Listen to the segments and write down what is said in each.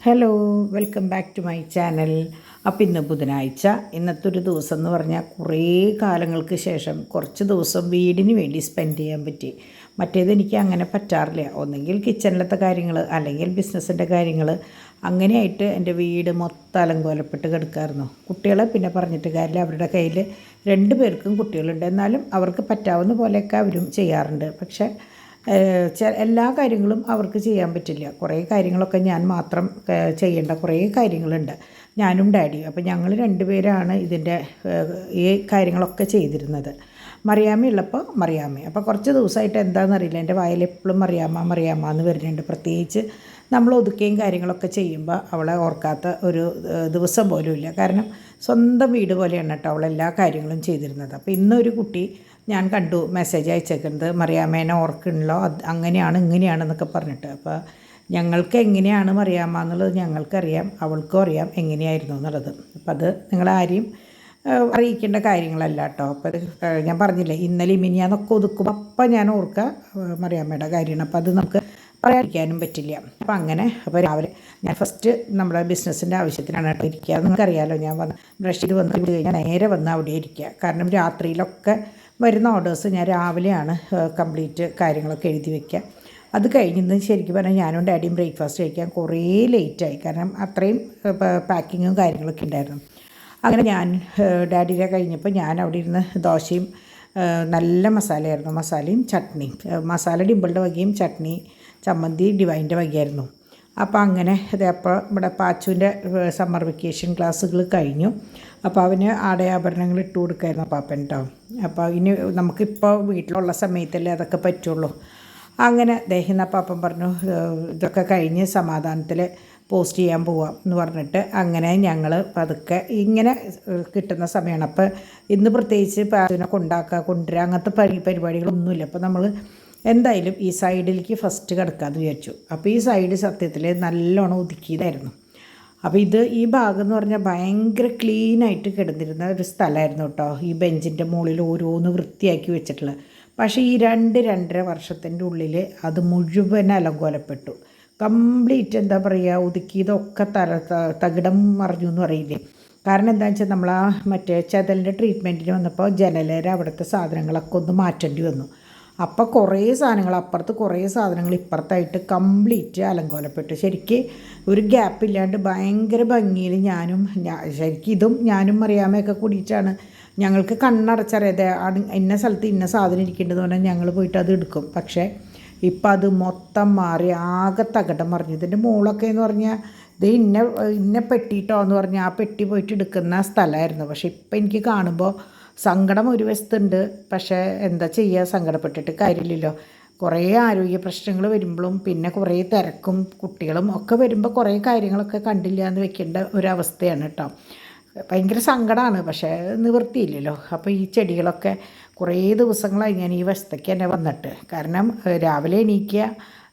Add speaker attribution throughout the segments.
Speaker 1: Hello, welcome back to my channel. അപ്പോൾ ഇന്ന് ബുധനാഴ്ച. ഇന്നത്തെ ഒരു ദിവസം എന്ന് പറഞ്ഞാൽ കുറേ കാലങ്ങൾക്ക് ശേഷം കുറച്ച് ദിവസം വീടിന് വേണ്ടി സ്പെൻഡ് ചെയ്യാൻ പറ്റി. മറ്റേത് എനിക്ക് അങ്ങനെ പറ്റാറില്ല. ഒന്നെങ്കിൽ കിച്ചണിലത്തെ കാര്യങ്ങൾ, അല്ലെങ്കിൽ ബിസിനസ്സിൻ്റെ കാര്യങ്ങൾ, അങ്ങനെയായിട്ട് എൻ്റെ വീട് മൊത്തം അലങ്കോലപ്പെട്ട് കിടക്കായിരുന്നു. കുട്ടികളെ പിന്നെ പറഞ്ഞിട്ട് കാര്യമില്ല. അവരുടെ കയ്യിൽ 2 പേർക്കും കുട്ടികളുണ്ട്. എന്നാലും അവർക്ക് പറ്റാവുന്ന പോലെയൊക്കെ അവരും ചെയ്യാറുണ്ട്. പക്ഷേ എല്ലാ കാര്യങ്ങളും അവർക്ക് ചെയ്യാൻ പറ്റില്ല. കുറേ കാര്യങ്ങളൊക്കെ ഞാൻ മാത്രം ചെയ്യേണ്ട കുറേ കാര്യങ്ങളുണ്ട്, ഞാനും ഡാഡിയും. അപ്പോൾ ഞങ്ങൾ 2 പേരാണ് ഇതിൻ്റെ ഈ കാര്യങ്ങളൊക്കെ ചെയ്തിരുന്നത്. മറിയാമ്മ ഉള്ളപ്പോൾ മറിയാമ്മ. അപ്പോൾ കുറച്ച് ദിവസമായിട്ട് എന്താണെന്നറിയില്ല, എൻ്റെ വായിൽ എപ്പോഴും മറിയാമ്മ മറിയാമ്മ എന്ന് വരുന്നുണ്ട്. പ്രത്യേകിച്ച് നമ്മൾ ഒതുക്കുകയും കാര്യങ്ങളൊക്കെ ചെയ്യുമ്പോൾ അവളെ ഓർക്കാത്ത ഒരു ദിവസം പോലും ഇല്ല. കാരണം സ്വന്തം വീട് പോലെയാണ് കേട്ടോ അവളെല്ലാ കാര്യങ്ങളും ചെയ്തിരുന്നത്. അപ്പോൾ ഇന്നൊരു കുട്ടി ഞാൻ കണ്ടു മെസ്സേജ് അയച്ചേക്കുന്നത്, മറിയാമ്മേനെ ഓർക്കണല്ലോ, അത് അങ്ങനെയാണ് ഇങ്ങനെയാണെന്നൊക്കെ പറഞ്ഞിട്ട്. അപ്പോൾ ഞങ്ങൾക്ക് എങ്ങനെയാണ് മറിയാമ്മ എന്നുള്ളത് ഞങ്ങൾക്കറിയാം, അവൾക്കും അറിയാം എങ്ങനെയായിരുന്നു എന്നുള്ളത്. അപ്പോൾ അത് നിങ്ങളാരെയും അറിയിക്കേണ്ട കാര്യങ്ങളല്ല കേട്ടോ. അപ്പോൾ ഞാൻ പറഞ്ഞില്ലേ, ഇന്നലെ മിനിയാന്നൊക്കെ ഒതുക്കും അപ്പം ഞാൻ ഓർക്കുക മറിയാമ്മയുടെ കാര്യമാണ്. അപ്പോൾ അത് നമുക്ക് പറയാതിരിക്കാനും പറ്റില്ല. അപ്പോൾ രാവിലെ ഞാൻ ഫസ്റ്റ് നമ്മുടെ ബിസിനസ്സിൻ്റെ ആവശ്യത്തിനാണ് കേട്ടോ ഇരിക്കുക. നിങ്ങൾക്കറിയാമല്ലോ, ഞാൻ ബ്രഷ് ചെയ്ത് വന്ന് കഴിഞ്ഞാൽ നേരെ വന്ന് അവിടെ ഇരിക്കുക. കാരണം രാത്രിയിലൊക്കെ വരുന്ന ഓർഡേഴ്സ് ഞാൻ രാവിലെയാണ് കംപ്ലീറ്റ് കാര്യങ്ങളൊക്കെ എഴുതി വയ്ക്കുക. അത് കഴിഞ്ഞ് ശരിക്കും പറഞ്ഞാൽ ഞാനും ഡാഡിയും ബ്രേക്ക്ഫാസ്റ്റ് കഴിക്കാൻ കുറേ ലേറ്റായി. കാരണം അത്രയും പാക്കിങ്ങും കാര്യങ്ങളൊക്കെ ഉണ്ടായിരുന്നു. അങ്ങനെ ഞാൻ ഡാഡിയുടെ കഴിഞ്ഞപ്പോൾ ഞാൻ അവിടെ ഇരുന്ന് ദോശയും നല്ല മസാലയായിരുന്നു, മസാലയും ചട്നിയും. മസാല ഡിമ്പിളുടെ വകയും ചട്നി ചമ്മന്തി ഡിവൈൻ്റെ വകയായിരുന്നു. അപ്പോൾ അങ്ങനെ അപ്പോൾ ഇവിടെ പാച്ചുവിൻ്റെ സമ്മർ വെക്കേഷൻ ക്ലാസ്സുകൾ കഴിഞ്ഞു. അപ്പോൾ അവന് ആടയാഭരണങ്ങൾ ഇട്ട് കൊടുക്കായിരുന്നു പാപ്പൻ കേട്ടോ. അപ്പോൾ ഇനി നമുക്കിപ്പോൾ വീട്ടിലുള്ള സമയത്തല്ലേ അതൊക്കെ പറ്റുള്ളൂ. അങ്ങനെ ദേഹിന്ന പാപ്പൻ പറഞ്ഞു ഇതൊക്കെ കഴിഞ്ഞ് സമാധാനത്തിൽ പോസ്റ്റ് ചെയ്യാൻ പോവാം എന്ന് പറഞ്ഞിട്ട് അങ്ങനെ ഞങ്ങൾ പതുക്കെ ഇങ്ങനെ കിട്ടുന്ന സമയമാണ്. അപ്പോൾ ഇന്ന് പ്രത്യേകിച്ച് പാച്ചുവിനെ കൊണ്ടുവരിക അങ്ങനത്തെ പരിപാടികളൊന്നുമില്ല. അപ്പോൾ നമ്മൾ എന്തായാലും ഈ സൈഡിലേക്ക് ഫസ്റ്റ് കിടക്കാമെന്ന് വിചാരിച്ചു. അപ്പോൾ ഈ സൈഡ് സത്യത്തിൽ നല്ലോണം ഒതുക്കിയതായിരുന്നു. അപ്പോൾ ഈ ഭാഗം എന്ന് പറഞ്ഞാൽ ഭയങ്കര ക്ലീനായിട്ട് കിടന്നിരുന്ന ഒരു സ്ഥലമായിരുന്നു കേട്ടോ. ഈ ബെഞ്ചിൻ്റെ മുകളിൽ ഓരോന്ന് വൃത്തിയാക്കി വെച്ചിട്ടുള്ളത്. പക്ഷേ ഈ 2-2.5 വർഷത്തിൻ്റെ ഉള്ളിൽ അത് മുഴുവൻ അലങ്കോലപ്പെട്ടു. കംപ്ലീറ്റ് എന്താ പറയുക, ഒതുക്കിയതൊക്കെ തകിടം മറിഞ്ഞു എന്ന് പറയില്ലേ. കാരണം എന്താണെന്ന് വെച്ചാൽ നമ്മൾ മറ്റേ ചെതലിൻ്റെ ട്രീറ്റ്മെൻറ്റിന് വന്നപ്പോൾ ജനലേര അവിടുത്തെ സാധനങ്ങളൊക്കെ ഒന്ന് മാറ്റേണ്ടി വന്നു. അപ്പോൾ കുറേ സാധനങ്ങൾ അപ്പുറത്ത്, കുറേ സാധനങ്ങൾ ഇപ്പുറത്തായിട്ട് കംപ്ലീറ്റ് അലങ്കോലപ്പെട്ടു. ശരിക്കും ഒരു ഗ്യാപ്പില്ലാണ്ട് ഭയങ്കര ഭംഗിയിൽ ശരിക്കും ഇതും ഞാനും മറിയാമ്മയൊക്കെ കൂടിയിട്ടാണ് ഞങ്ങൾക്ക് കണ്ണടച്ചറിയാതെ ഇന്ന സ്ഥലത്ത് ഇന്ന സാധനം ഇരിക്കേണ്ടത് പറഞ്ഞാൽ ഞങ്ങൾ പോയിട്ട് അത് എടുക്കും. പക്ഷേ ഇപ്പം അത് മൊത്തം മാറി ആകെ തകിടം മറിഞ്ഞു. ഇതിൻ്റെ മുകളൊക്കെ എന്ന് പറഞ്ഞാൽ ഇത് ഇന്ന പെട്ടിട്ടോ എന്ന് പറഞ്ഞാൽ ആ പെട്ടി പോയിട്ട് എടുക്കുന്ന സ്ഥലമായിരുന്നു. പക്ഷേ ഇപ്പം എനിക്ക് കാണുമ്പോൾ സങ്കടം ഒരു വശത്തുണ്ട്. പക്ഷേ എന്താ ചെയ്യുക, സങ്കടപ്പെട്ടിട്ട് കാര്യമില്ലല്ലോ. കുറേ ആരോഗ്യ പ്രശ്നങ്ങൾ വരുമ്പോഴും പിന്നെ കുറേ തിരക്കും കുട്ടികളും ഒക്കെ വരുമ്പോൾ കുറേ കാര്യങ്ങളൊക്കെ കണ്ടില്ല എന്ന് വെക്കേണ്ട ഒരവസ്ഥയാണ് കേട്ടോ. ഭയങ്കര സങ്കടമാണ്, പക്ഷേ നിവൃത്തിയില്ലല്ലോ. അപ്പോൾ ഈ ചെടികളൊക്കെ കുറേ ദിവസങ്ങളായി ഞാൻ ഈ വശത്തേക്ക് തന്നെ വന്നിട്ട്. കാരണം രാവിലെ എണീക്കുക,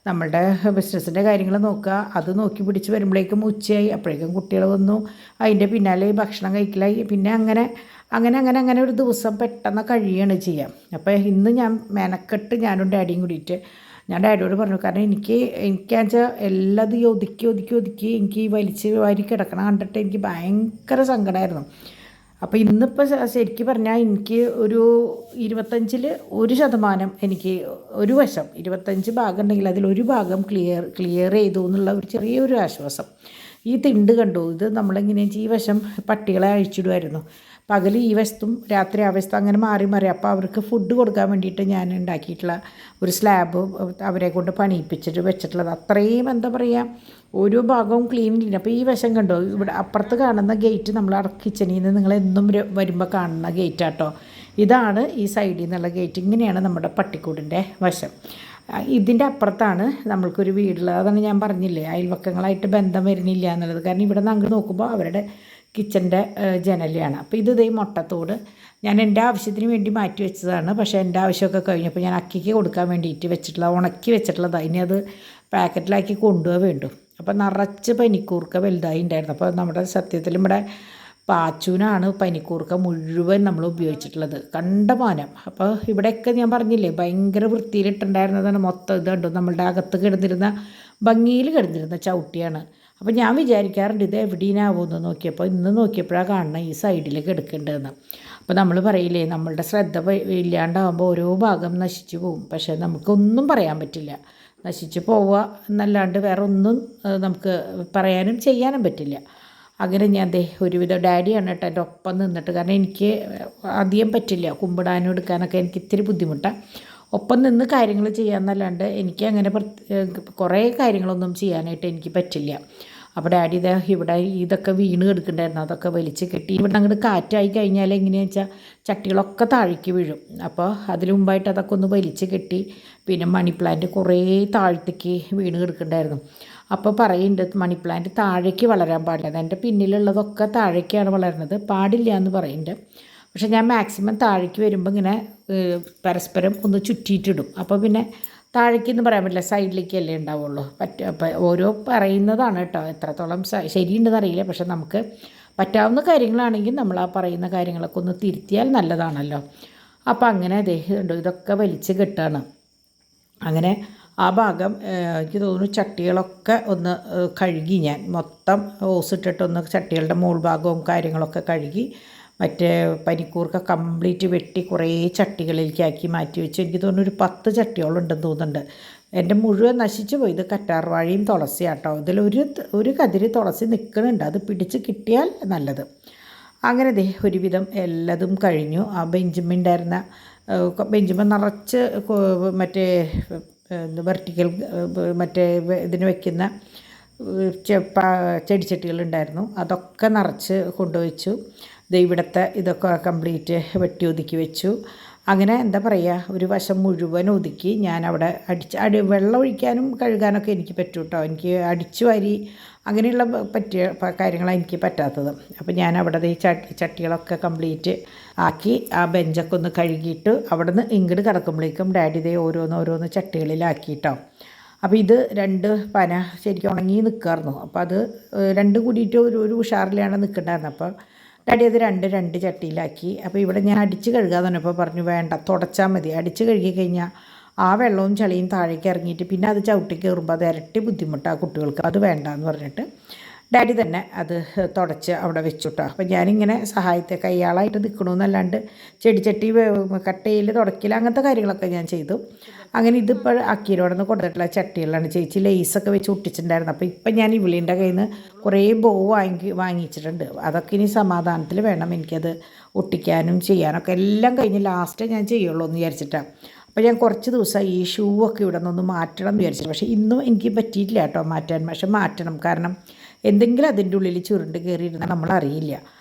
Speaker 1: നമ്മളുടെ ബിസിനസ്സിൻ്റെ കാര്യങ്ങൾ നോക്കുക, അത് നോക്കി പിടിച്ച് വരുമ്പോഴേക്കും ഉച്ചയായി. അപ്പോഴേക്കും കുട്ടികൾ വന്നു, അതിൻ്റെ പിന്നാലെ ഭക്ഷണം കഴിക്കലായി. പിന്നെ അങ്ങനെ ഒരു ദിവസം പെട്ടെന്ന് കഴിയുകയാണ് ചെയ്യാം. അപ്പോൾ ഇന്ന് ഞാൻ മെനക്കെട്ട് ഞാനും ഡാഡിയും കൂടിയിട്ട് ഞാൻ ഡാഡിയോട് പറഞ്ഞു. കാരണം എനിക്കാണെന്ന് വെച്ചാൽ എല്ലാം ഈ ഒതുക്കി എനിക്ക് ഈ വലിച്ച് വാരി കിടക്കണം കണ്ടിട്ട് എനിക്ക് ഭയങ്കര സങ്കടമായിരുന്നു. അപ്പോൾ ഇന്നിപ്പോൾ ശരിക്കും പറഞ്ഞാൽ എനിക്ക് ഒരു 25% എനിക്ക് ഒരു വശം 25 ഭാഗം ഉണ്ടെങ്കിൽ അതിലൊരു ഭാഗം ക്ലിയർ ചെയ്തു എന്നുള്ള ഒരു ചെറിയൊരു ആശ്വാസം. ഈ തിണ്ട് കണ്ടു, ഇത് നമ്മളിങ്ങനെ ഈ വശം പട്ടികളെ അഴിച്ചിടുമായിരുന്നു. പകൽ ഈ വശത്തും രാത്രി ആ വശത്തും അങ്ങനെ മാറി. അപ്പോൾ അവർക്ക് ഫുഡ് കൊടുക്കാൻ വേണ്ടിയിട്ട് ഞാൻ ഉണ്ടാക്കിയിട്ടുള്ള ഒരു സ്ലാബ് അവരെ കൊണ്ട് പണിയിപ്പിച്ചിട്ട് വെച്ചിട്ടുള്ളത്. അത്രയും എന്താ പറയുക, ഓരോ ഭാഗവും ക്ലീൻ ഇല്ല. അപ്പോൾ ഈ വശം കണ്ടോ, ഇവിടെ അപ്പുറത്ത് കാണുന്ന ഗേറ്റ് നമ്മൾ കിച്ചണിൽ നിന്ന് നിങ്ങളെന്നും വരുമ്പോൾ കാണുന്ന ഗേറ്റാട്ടോ. ഇതാണ് ഈ സൈഡിൽ നിന്നുള്ള ഗേറ്റ്. ഇങ്ങനെയാണ് നമ്മുടെ പട്ടിക്കൂടിൻ്റെ വശം. ഇതിൻ്റെ അപ്പുറത്താണ് നമ്മൾക്കൊരു വീടുള്ളത്. അതാണ് ഞാൻ പറഞ്ഞില്ലേ, അയൽവക്കങ്ങളായിട്ട് ബന്ധം വരുന്നില്ല എന്നുള്ളത്. കാരണം ഇവിടെ നിന്ന് അങ്ങ് നോക്കുമ്പോൾ അവരുടെ കിച്ചൻ്റെ ജനലാണ്. അപ്പോൾ ഇതേ മുട്ടത്തോട് ഞാൻ എൻ്റെ ആവശ്യത്തിന് വേണ്ടി മാറ്റി വെച്ചതാണ്. പക്ഷേ എൻ്റെ ആവശ്യമൊക്കെ കഴിഞ്ഞപ്പോൾ ഞാൻ അക്കിക്ക് കൊടുക്കാൻ വേണ്ടിയിട്ട് ഉണക്കി വെച്ചിട്ടുള്ളതാണ്. ഇനി അത് പാക്കറ്റിലാക്കി കൊണ്ടുപോകാൻ വേണ്ടു. അപ്പോൾ നിറച്ച് പനിക്കൂർക്ക വലുതായി ഉണ്ടായിരുന്നു. അപ്പോൾ നമ്മുടെ സത്യത്തിൽ ഇവിടെ പാച്ചൂനാണ് പനിക്കൂർക്ക മുഴുവൻ നമ്മൾ ഉപയോഗിച്ചിട്ടുള്ളത്, കണ്ടമാനം. അപ്പോൾ ഇവിടെയൊക്കെ ഞാൻ പറഞ്ഞില്ലേ ഭയങ്കര വൃത്തിയിലിട്ടുണ്ടായിരുന്നതാണ് മൊത്തം. ഇത് കണ്ടു, നമ്മളുടെ അകത്ത് കിടന്നിരുന്ന ഭംഗിയിൽ കിടന്നിരുന്ന ചവിട്ടിയാണ്. അപ്പോൾ ഞാൻ വിചാരിക്കാറുണ്ട് ഇത് എവിടെയാവുമെന്ന് നോക്കിയപ്പോൾ ഇന്ന് നോക്കിയപ്പോഴാണ് കാണണം ഈ സൈഡിലേക്ക് എടുക്കേണ്ടതെന്ന്. അപ്പോൾ നമ്മൾ പറയില്ലേ, നമ്മളുടെ ശ്രദ്ധ ഇല്ലാണ്ടാകുമ്പോൾ ഓരോ ഭാഗം നശിച്ചു പോകും. പക്ഷേ നമുക്കൊന്നും പറയാൻ പറ്റില്ല, നശിച്ചു പോവുക എന്നല്ലാണ്ട് വേറെ ഒന്നും നമുക്ക് പറയാനും ചെയ്യാനും പറ്റില്ല. അങ്ങനെ ഞാൻ ഒരുവിധം ഡാഡിയാണ് കേട്ടോ എൻ്റെ ഒപ്പം നിന്നിട്ട്, കാരണം എനിക്ക് അധികം പറ്റില്ല കുമ്പിടാനും എടുക്കാനൊക്കെ എനിക്ക് ഇത്തിരി ബുദ്ധിമുട്ടാണ്. ഒപ്പം നിന്ന് കാര്യങ്ങൾ ചെയ്യാമെന്നല്ലാണ്ട് എനിക്ക് അങ്ങനെ കുറേ കാര്യങ്ങളൊന്നും ചെയ്യാനായിട്ട് എനിക്ക് പറ്റില്ല. അപ്പോൾ ഡാഡി ഇവിടെ ഇതൊക്കെ വീണ് കിടക്കുന്നുണ്ടായിരുന്നു, അതൊക്കെ വലിച്ച് കെട്ടി. ഇവിടെ അങ്ങോട്ട് കാറ്റായി കഴിഞ്ഞാൽ എങ്ങനെയാണെന്ന് വെച്ചാൽ ചട്ടികളൊക്കെ താഴേക്ക് വീഴും. അപ്പോൾ അതിന് മുമ്പായിട്ട് അതൊക്കെ ഒന്ന് വലിച്ച് കെട്ടി. പിന്നെ മണി പ്ലാന്റ് കുറേ താഴത്തേക്ക് വീണ് കിടക്കുന്നുണ്ടായിരുന്നു. അപ്പോൾ പറയുന്നുണ്ട് മണി പ്ലാന്റ് താഴേക്ക് വളരാൻ പാടില്ല, അതെൻ്റെ പിന്നിലുള്ളതൊക്കെ താഴേക്കാണ് വളരുന്നത്, പാടില്ല എന്ന് പറയുന്നുണ്ട്. പക്ഷേ ഞാൻ മാക്സിമം താഴേക്ക് വരുമ്പോൾ ഇങ്ങനെ പരസ്പരം ഒന്ന് ചുറ്റിയിട്ടിടും. അപ്പോൾ പിന്നെ താഴേക്കെന്ന് പറയാൻ പറ്റില്ല, സൈഡിലേക്കല്ലേ ഉണ്ടാവുള്ളൂ. അപ്പം ഓരോ പറയുന്നതാണ് കേട്ടോ, എത്രത്തോളം ശരിയുണ്ടെന്ന് അറിയില്ല. പക്ഷെ നമുക്ക് പറ്റാവുന്ന കാര്യങ്ങളാണെങ്കിൽ നമ്മൾ ആ പറയുന്ന കാര്യങ്ങളൊക്കെ ഒന്ന് തിരുത്തിയാൽ നല്ലതാണല്ലോ. അപ്പോൾ അങ്ങനെ ഉണ്ട്, ഇതൊക്കെ വലിച്ച് കെട്ടാണ്. അങ്ങനെ ആ ഭാഗം എനിക്ക് തോന്നുന്നു ചട്ടികളൊക്കെ ഒന്ന് കഴുകി, ഞാൻ മൊത്തം ഓസിട്ടിട്ടൊന്ന് ചട്ടികളുടെ മുകൾ ഭാഗവും കാര്യങ്ങളൊക്കെ കഴുകി മറ്റേ പനിക്കൂർക്ക കംപ്ലീറ്റ് വെട്ടി കുറേ ചട്ടികളിലേക്കാക്കി മാറ്റി വെച്ചു. എനിക്ക് തോന്നുന്നു ഒരു 10 ചട്ടിയോളുണ്ടെന്ന് തോന്നുന്നുണ്ട്. എൻ്റെ മുഴുവൻ നശിച്ചു പോയി. ഇത് കറ്റാർവാഴയും തുളസിയാട്ടോ. ഇതിലൊരു കതിര് തുളസി നിൽക്കുന്നുണ്ട്, അത് പിടിച്ച് കിട്ടിയാൽ നല്ലത്. അങ്ങനെ ഒരുവിധം എല്ലാതും കഴിഞ്ഞു. ആ ബെഞ്ചുണ്ടായിരുന്ന ബെഞ്ചുമ്മ നിറച്ച് മറ്റേ വെർട്ടിക്കൽ മറ്റേ ഇതിന് വയ്ക്കുന്ന ചെടിച്ചട്ടികളുണ്ടായിരുന്നു, അതൊക്കെ നിറച്ച് കൊണ്ടുവച്ചു. ഇവിടുത്തെ ഇതൊക്കെ കംപ്ലീറ്റ് വെട്ടി ഒതുക്കി വെച്ചു. അങ്ങനെ എന്താ പറയുക, ഒരു വശം മുഴുവൻ ഒതുക്കി. ഞാൻ അവിടെ വെള്ളം ഒഴിക്കാനും കഴുകാനൊക്കെ എനിക്ക് പറ്റും കേട്ടോ. എനിക്ക് അടിച്ചു വാരി അങ്ങനെയുള്ള പറ്റിയ കാര്യങ്ങളാണ് എനിക്ക് പറ്റാത്തത്. അപ്പോൾ ഞാൻ അവിടെ ഈ ചട്ടികളൊക്കെ കംപ്ലീറ്റ് ആക്കി ആ ബെഞ്ചൊക്കെ ഒന്ന് കഴുകിയിട്ട് അവിടെ നിന്ന് ഇങ്ങോട്ട് കിടക്കുമ്പോഴേക്കും ഡാഡി ഓരോന്ന് ചട്ടികളിലാക്കിയിട്ടോ. അപ്പോൾ ഇത് 2 പന ശരിക്കും ഉണങ്ങി നിൽക്കുമായിരുന്നു. അപ്പോൾ അത് 2 കൂടിയിട്ട് ഒരു ഉഷാറിലാണ് നിൽക്കുന്നുണ്ടായിരുന്നത്. അപ്പോൾ ഡാഡി അത് രണ്ട് ചട്ടിയിലാക്കി. അപ്പോൾ ഇവിടെ ഞാൻ അടിച്ച് കഴുകാൻ പറഞ്ഞപ്പോൾ പറഞ്ഞു വേണ്ട, തുടച്ചാൽ മതി. അടിച്ച് കഴുകി കഴിഞ്ഞാൽ ആ വെള്ളവും ചളിയും താഴേക്ക് ഇറങ്ങിയിട്ട് പിന്നെ അത് ചവിട്ടി കയറുമ്പോൾ അത് ഇരട്ടി ബുദ്ധിമുട്ടാണ് കുട്ടികൾക്ക്, അത് വേണ്ട എന്ന് പറഞ്ഞിട്ട് ഡാഡി തന്നെ അത് തുടച്ച് അവിടെ വെച്ചുട്ടോ. അപ്പോൾ ഞാനിങ്ങനെ കയ്യാളായിട്ട് നിൽക്കണമെന്നല്ലാണ്ട് ചെടിച്ചട്ടി കട്ടയിൽ തുടക്കില്ല അങ്ങനത്തെ കാര്യങ്ങളൊക്കെ ഞാൻ ചെയ്തു. അങ്ങനെ ഇതിപ്പോൾ അക്കീരോടെ നിന്ന് കൊടുത്തിട്ടുള്ള ചട്ടികളാണ്. ചേച്ചി ലേസൊക്കെ വെച്ച് ഒട്ടിച്ചിട്ടുണ്ടായിരുന്നു. അപ്പോൾ ഇപ്പം ഞാൻ ഇവിളിൻ്റെ കയ്യിൽ നിന്ന് കുറേ ബോ വാങ്ങിച്ചിട്ടുണ്ട്. അതൊക്കെ ഇനി സമാധാനത്തിൽ വേണം എനിക്കത് ഒട്ടിക്കാനും ചെയ്യാനൊക്കെ. എല്ലാം കഴിഞ്ഞ് ലാസ്റ്റ് ഞാൻ ചെയ്യുള്ളൂ എന്ന് വിചാരിച്ചിട്ടാണ്. അപ്പോൾ ഞാൻ കുറച്ച് ദിവസം ഈ ഷൂ ഒക്കെ ഇവിടെ നിന്നൊന്ന് മാറ്റണം എന്ന് വിചാരിച്ചിട്ട്, പക്ഷേ ഇന്നും എനിക്ക് പറ്റിയിട്ടില്ല കേട്ടോ മാറ്റാൻ. പക്ഷെ മാറ്റണം, കാരണം എന്തെങ്കിലും അതിൻ്റെ ഉള്ളിൽ ചുരുണ്ട് കയറിയിരുന്നാൽ നമ്മളറിയില്ല.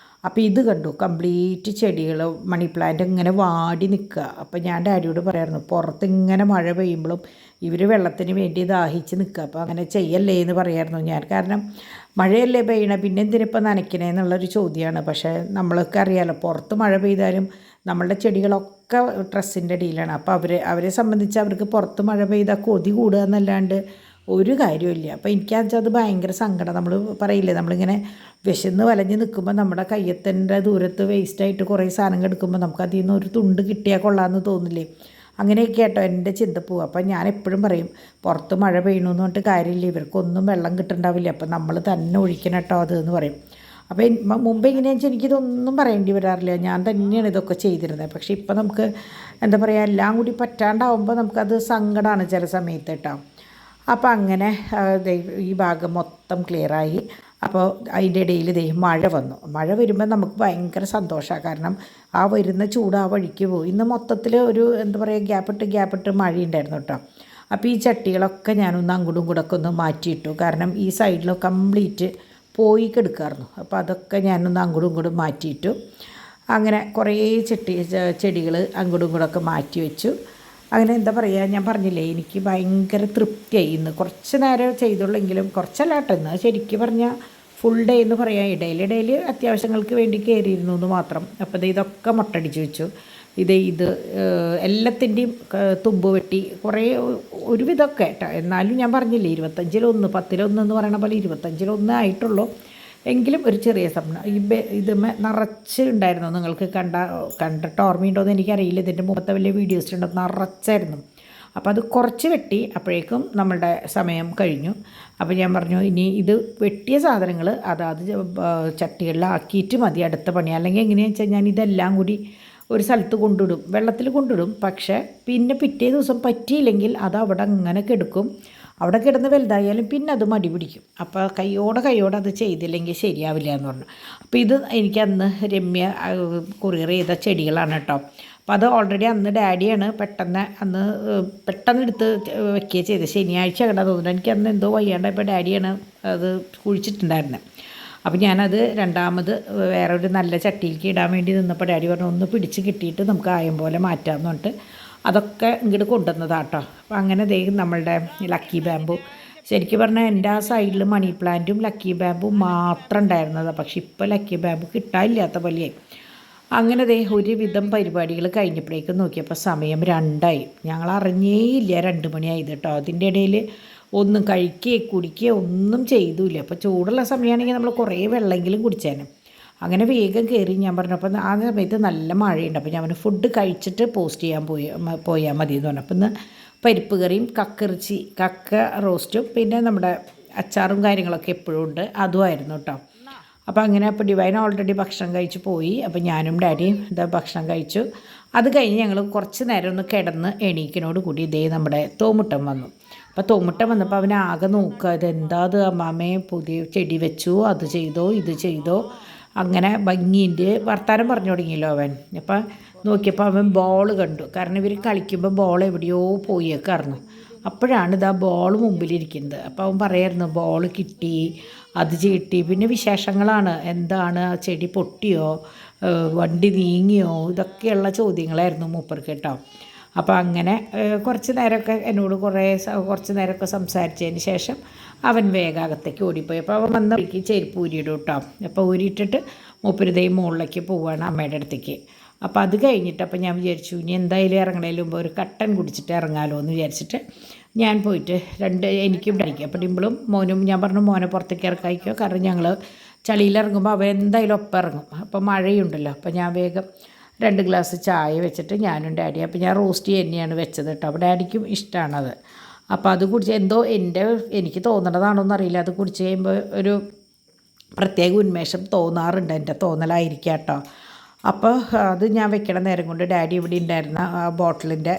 Speaker 1: അപ്പോൾ ഇത് കണ്ടു കംപ്ലീറ്റ് ചെടികൾ മണി പ്ലാന്റ് ഇങ്ങനെ വാടി നിൽക്കുക. അപ്പോൾ ഞാൻ ഡാഡിയോട് പറയായിരുന്നു, പുറത്ത് ഇങ്ങനെ മഴ പെയ്യുമ്പോഴും ഇവർ വെള്ളത്തിന് വേണ്ടി ദാഹിച്ച് നിൽക്കുക, അപ്പോൾ അങ്ങനെ ചെയ്യല്ലേ എന്ന് പറയായിരുന്നു ഞാൻ. കാരണം മഴയല്ലേ പെയ്യണേ, പിന്നെ എന്തിനിപ്പോൾ നനയ്ക്കണേ എന്നുള്ളൊരു ചോദ്യമാണ്. പക്ഷേ നമ്മൾക്ക് അറിയാമല്ലോ, പുറത്ത് മഴ പെയ്താലും നമ്മളുടെ ചെടികളൊക്കെ ഡ്രസ്സിൻ്റെ അടിയിലാണ്. അപ്പോൾ അവരെ സംബന്ധിച്ച് അവർക്ക് പുറത്ത് മഴ പെയ്താൽ കൊതി കൂടുക എന്നല്ലാണ്ട് ഒരു കാര്യമില്ല. അപ്പോൾ എനിക്കത് ഭയങ്കര സങ്കടം. നമ്മൾ പറയില്ലേ, നമ്മളിങ്ങനെ വിശന്ന് വലഞ്ഞ് നിൽക്കുമ്പോൾ നമ്മുടെ കയ്യത്തിൻ്റെ ദൂരത്ത് വേസ്റ്റായിട്ട് കുറേ സാധനങ്ങൾ എടുക്കുമ്പോൾ നമുക്ക് അതിൽ നിന്ന് ഒരു തുണ്ട് കിട്ടിയാൽ കൊള്ളാമെന്ന് തോന്നില്ലേ. അങ്ങനെയൊക്കെ കേട്ടോ എൻ്റെ ചിന്ത പോവുക. അപ്പം ഞാൻ എപ്പോഴും പറയും, പുറത്ത് മഴ പെയ്യണമെന്ന് പറഞ്ഞിട്ട് കാര്യമില്ല, ഇവർക്കൊന്നും വെള്ളം കിട്ടുന്നുണ്ടാവില്ല, അപ്പം നമ്മൾ തന്നെ ഒഴിക്കണം കേട്ടോ അത് എന്ന് പറയും. അപ്പോൾ മുമ്പ് എങ്ങനെയാണെന്ന് വെച്ചാൽ എനിക്കിതൊന്നും പറയേണ്ടി വരാറില്ല, ഞാൻ തന്നെയാണ് ഇതൊക്കെ ചെയ്തിരുന്നത്. പക്ഷേ ഇപ്പം നമുക്ക് എന്താ പറയുക, എല്ലാം കൂടി പറ്റാണ്ടാവുമ്പോൾ നമുക്കത് സങ്കടമാണ് ചില സമയത്ത് കേട്ടോ. അപ്പോൾ അങ്ങനെ ഈ ഭാഗം മൊത്തം ക്ലിയറായി. അപ്പോൾ അതിൻ്റെ ഇടയിൽ മഴ വന്നു. മഴ വരുമ്പോൾ നമുക്ക് ഭയങ്കര സന്തോഷമാണ്, കാരണം ആ വരുന്ന ചൂട് ആ വഴിക്ക് പോകും. ഇന്ന് മൊത്തത്തിൽ ഒരു എന്താ പറയുക ഗ്യാപ്പിട്ട് മഴയുണ്ടായിരുന്നു കേട്ടോ. അപ്പോൾ ഈ ചട്ടികളൊക്കെ ഞാനൊന്ന് അങ്ങോട്ടും കൂടെയൊക്കെ ഒന്ന് മാറ്റിയിട്ടു, കാരണം ഈ സൈഡിൽ കംപ്ലീറ്റ് പോയി കിടക്കായിരുന്നു. അപ്പോൾ അതൊക്കെ ഞാനൊന്ന് അങ്ങോട്ടും ഇങ്ങോട്ടും മാറ്റിയിട്ടു. അങ്ങനെ കുറേ ചെടികൾ അങ്ങോട്ടും ഇങ്ങോട്ടൊക്കെ മാറ്റി വെച്ചു. അങ്ങനെ എന്താ പറയുക, ഞാൻ പറഞ്ഞില്ലേ എനിക്ക് ഭയങ്കര തൃപ്തിയായി. ഇന്ന് കുറച്ച് നേരം ചെയ്തുള്ളെങ്കിലും കുറച്ചല്ല കേട്ടോ, ഇന്ന് ശരിക്കും പറഞ്ഞാൽ ഫുൾ ഡേ എന്ന് പറയാം. ഇടയിൽ അത്യാവശ്യങ്ങൾക്ക് വേണ്ടി കയറിയിരുന്നു എന്ന് മാത്രം. അപ്പോൾ ഇതൊക്കെ മുട്ടടിച്ച് വെച്ചു. ഇത് എല്ലാത്തിൻ്റെയും തുമ്പ് വെട്ടി കുറേ ഒരുവിധമൊക്കെ കേട്ടോ. എന്നാലും ഞാൻ പറഞ്ഞില്ലേ 25-1 10-1 എന്ന് പറയണ പോലെ 25-1 ആയിട്ടുള്ളൂ. എങ്കിലും ഒരു ചെറിയ സ്വപ്നം. ഇത് നിറച്ച് ഉണ്ടായിരുന്നു. നിങ്ങൾക്ക് കണ്ടിട്ട് ഓർമ്മയുണ്ടോയെന്ന് എനിക്കറിയില്ല. ഇതിൻ്റെ മുമ്പത്തെ വലിയ വീഡിയോസിലുണ്ടോ നിറച്ചായിരുന്നു. അപ്പോൾ അത് കുറച്ച് വെട്ടി, അപ്പോഴേക്കും നമ്മളുടെ സമയം കഴിഞ്ഞു. അപ്പോൾ ഞാൻ പറഞ്ഞു ഇനി ഇത് വെട്ടിയ സാധനങ്ങൾ അതാത് ചട്ടികളിലാക്കിയിട്ട് മതി അടുത്ത പണി. അല്ലെങ്കിൽ എങ്ങനെയാണെന്ന് വെച്ചാൽ ഞാൻ ഇതെല്ലാം കൂടി ഒരു സ്ഥലത്ത് കൊണ്ടിടും, വെള്ളത്തിൽ കൊണ്ടിടും. പക്ഷേ പിന്നെ പിറ്റേ ദിവസം പറ്റിയില്ലെങ്കിൽ അത് അവിടെ അങ്ങനെ കിടക്കും. അവിടെ കിടന്ന് വലുതായാലും പിന്നെ അത് മടി പിടിക്കും. അപ്പോൾ കയ്യോടെ അത് ചെയ്തില്ലെങ്കിൽ ശരിയാവില്ല എന്ന് പറഞ്ഞു. അപ്പോൾ ഇത് എനിക്ക് അന്ന് രമ്യ കൊറിയർ ചെയ്ത ചെടികളാണ് കേട്ടോ. അപ്പോൾ അത് ഓൾറെഡി അന്ന് ഡാഡിയാണ് പെട്ടെന്ന് എടുത്ത് വെക്കുകയും ചെയ്തത്. ശനിയാഴ്ച കണ്ടാൽ തോന്നുന്നു, എനിക്ക് അന്ന് എന്തോ വയ്യാണ്ടായപ്പോൾ ഡാഡിയാണ് അത് കുഴിച്ചിട്ടുണ്ടായിരുന്നത്. അപ്പോൾ ഞാനത് രണ്ടാമത് വേറെ ഒരു നല്ല ചട്ടിയിലേക്ക് ഇടാൻ വേണ്ടി നിന്നപ്പോൾ ഡാഡി പറഞ്ഞു ഒന്ന് പിടിച്ച് കിട്ടിയിട്ട് നമുക്ക് ആയം പോലെ മാറ്റാമെന്ന് പറഞ്ഞിട്ട് അതൊക്കെ ഇങ്ങോട്ട് കൊണ്ടുവന്നതാട്ടോ. അപ്പോൾ അങ്ങനെ നമ്മളുടെ ലക്കി ബാമ്പു, ശരിക്കും പറഞ്ഞാൽ എൻ്റെ ആ സൈഡിൽ മണി പ്ലാന്റും ലക്കി ബാമ്പും മാത്രം ഉണ്ടായിരുന്നതാണ്. പക്ഷെ ഇപ്പോൾ ലക്കി ബാമ്പു കിട്ടാനില്ലാത്ത പോലെയായി. അങ്ങനെ ഒരുവിധം പരിപാടികൾ കഴിഞ്ഞപ്പോഴേക്കും നോക്കിയപ്പോൾ സമയം 2 ഞങ്ങൾ അറിഞ്ഞേയില്ല 2 മണിയായത് കേട്ടോ. അതിൻ്റെ ഇടയിൽ ഒന്നും കഴിക്കുകയോ കുടിക്കുകയോ ഒന്നും ചെയ്തില്ല. അപ്പോൾ ചൂടുള്ള സമയമാണെങ്കിൽ നമ്മൾ കുറേ വെള്ളമെങ്കിലും കുടിച്ചേനെ. അങ്ങനെ വേഗം കയറി. ഞാൻ പറഞ്ഞപ്പോൾ ആ സമയത്ത് നല്ല മഴയുണ്ട്. അപ്പോൾ ഞാൻ ഫുഡ് കഴിച്ചിട്ട് പോസ്റ്റ് ചെയ്യാൻ പോയാൽ മതി എന്ന് പറഞ്ഞു. അപ്പോൾ ഇന്ന് പരിപ്പ് കറിയും കക്ക റോസ്റ്റും പിന്നെ നമ്മുടെ അച്ചാറും കാര്യങ്ങളൊക്കെ എപ്പോഴും ഉണ്ട്, അതുമായിരുന്നു കേട്ടോ. അപ്പോൾ അങ്ങനെ അപ്പോൾ ഡിവൈൻ ഓൾറെഡി ഭക്ഷണം കഴിച്ച് പോയി. അപ്പോൾ ഞാനും ഡാഡിയും ഭക്ഷണം കഴിച്ചു. അത് കഴിഞ്ഞ് ഞങ്ങൾ കുറച്ച് നേരം ഒന്ന് കിടന്ന് എണീക്കിനോട് കൂടി നമ്മുടെ തോമുട്ടൻ വന്നു. അപ്പോൾ തോമുട്ടൻ വന്നപ്പോൾ അവനാകെ നോക്കുക, ഇതെന്താ അത് അമ്മാമ്മയെ പുതിയ ചെടി വെച്ചു, അത് ചെയ്തോ ഇത് ചെയ്തോ, അങ്ങനെ ഭംഗിൻ്റെ വർത്താനം പറഞ്ഞു തുടങ്ങിയല്ലോ അവൻ. അപ്പം നോക്കിയപ്പോൾ അവൻ ബോൾ കണ്ടു. കാരണം ഇവർ കളിക്കുമ്പോൾ ബോൾ എവിടെയോ പോയേക്കായിരുന്നു. അപ്പോഴാണ് ഇതാ ബോൾ മുമ്പിലിരിക്കുന്നത്. അപ്പോൾ അവൻ പറയായിരുന്നു ബോൾ കിട്ടി, അത് കിട്ടി. പിന്നെ വിശേഷങ്ങളാണ്, എന്താണ് ആ ചെടി പൊട്ടിയോ, വണ്ടി നീങ്ങിയോ, ഇതൊക്കെയുള്ള ചോദ്യങ്ങളായിരുന്നു മൂപ്പർക്ക് കേട്ടോ. അപ്പോൾ അങ്ങനെ കുറച്ച് നേരമൊക്കെ എന്നോട് കുറച്ച് നേരമൊക്കെ സംസാരിച്ചതിന് ശേഷം അവൻ വേഗം അകത്തേക്ക് ഓടിപ്പോയി. അപ്പോൾ അവൻ വന്ന വഴിക്ക് ചെരുപ്പ് ഊരിയിടും കേട്ടോ. അപ്പോൾ ഊരിയിട്ടിട്ട് മൂപ്പരുതയും മുകളിലേക്ക് പോവുകയാണ് അമ്മയുടെ അടുത്തേക്ക്. അപ്പോൾ അത് കഴിഞ്ഞിട്ട് അപ്പോൾ ഞാൻ വിചാരിച്ചു ഇനി എന്തായാലും ഇറങ്ങണതിന് മുമ്പ് ഒരു കട്ടൻ കുടിച്ചിട്ട് ഇറങ്ങാമല്ലോ എന്ന് വിചാരിച്ചിട്ട് ഞാൻ പോയിട്ട് എനിക്കും കഴിക്കും. അപ്പോൾ ഡിമ്പിളും മോനും ഞാൻ പറഞ്ഞു മോനെ പുറത്തേക്ക് ഇറക്കായിക്കോ, കാരണം ഞങ്ങൾ ചളിയിലിറങ്ങുമ്പോൾ അവൻ എന്തായാലും ഒപ്പം ഇറങ്ങും. അപ്പോൾ മഴയുണ്ടല്ലോ. അപ്പോൾ ഞാൻ വേഗം 2 ഗ്ലാസ് ചായ വെച്ചിട്ട് ഞാനും ഡാഡി, അപ്പോൾ ഞാൻ റോസ്റ്റ് തന്നെയാണ് വെച്ചത് കേട്ടോ. അപ്പോൾ ഡാഡിക്കും ഇഷ്ടമാണത്. അപ്പോൾ അത് കുടിച്ച് എന്തോ എനിക്ക് തോന്നണതാണോ എന്നറിയില്ല, അത് കുടിച്ച് കഴിയുമ്പോൾ ഒരു പ്രത്യേക ഉന്മേഷം തോന്നാറുണ്ട്, എൻ്റെ തോന്നലായിരിക്കാം കേട്ടോ. അപ്പോൾ അത് ഞാൻ വെക്കണ നേരം കൊണ്ട് ഡാഡി ഇവിടെ ഉണ്ടായിരുന്ന ആ ബോട്ടിലിൻ്റെ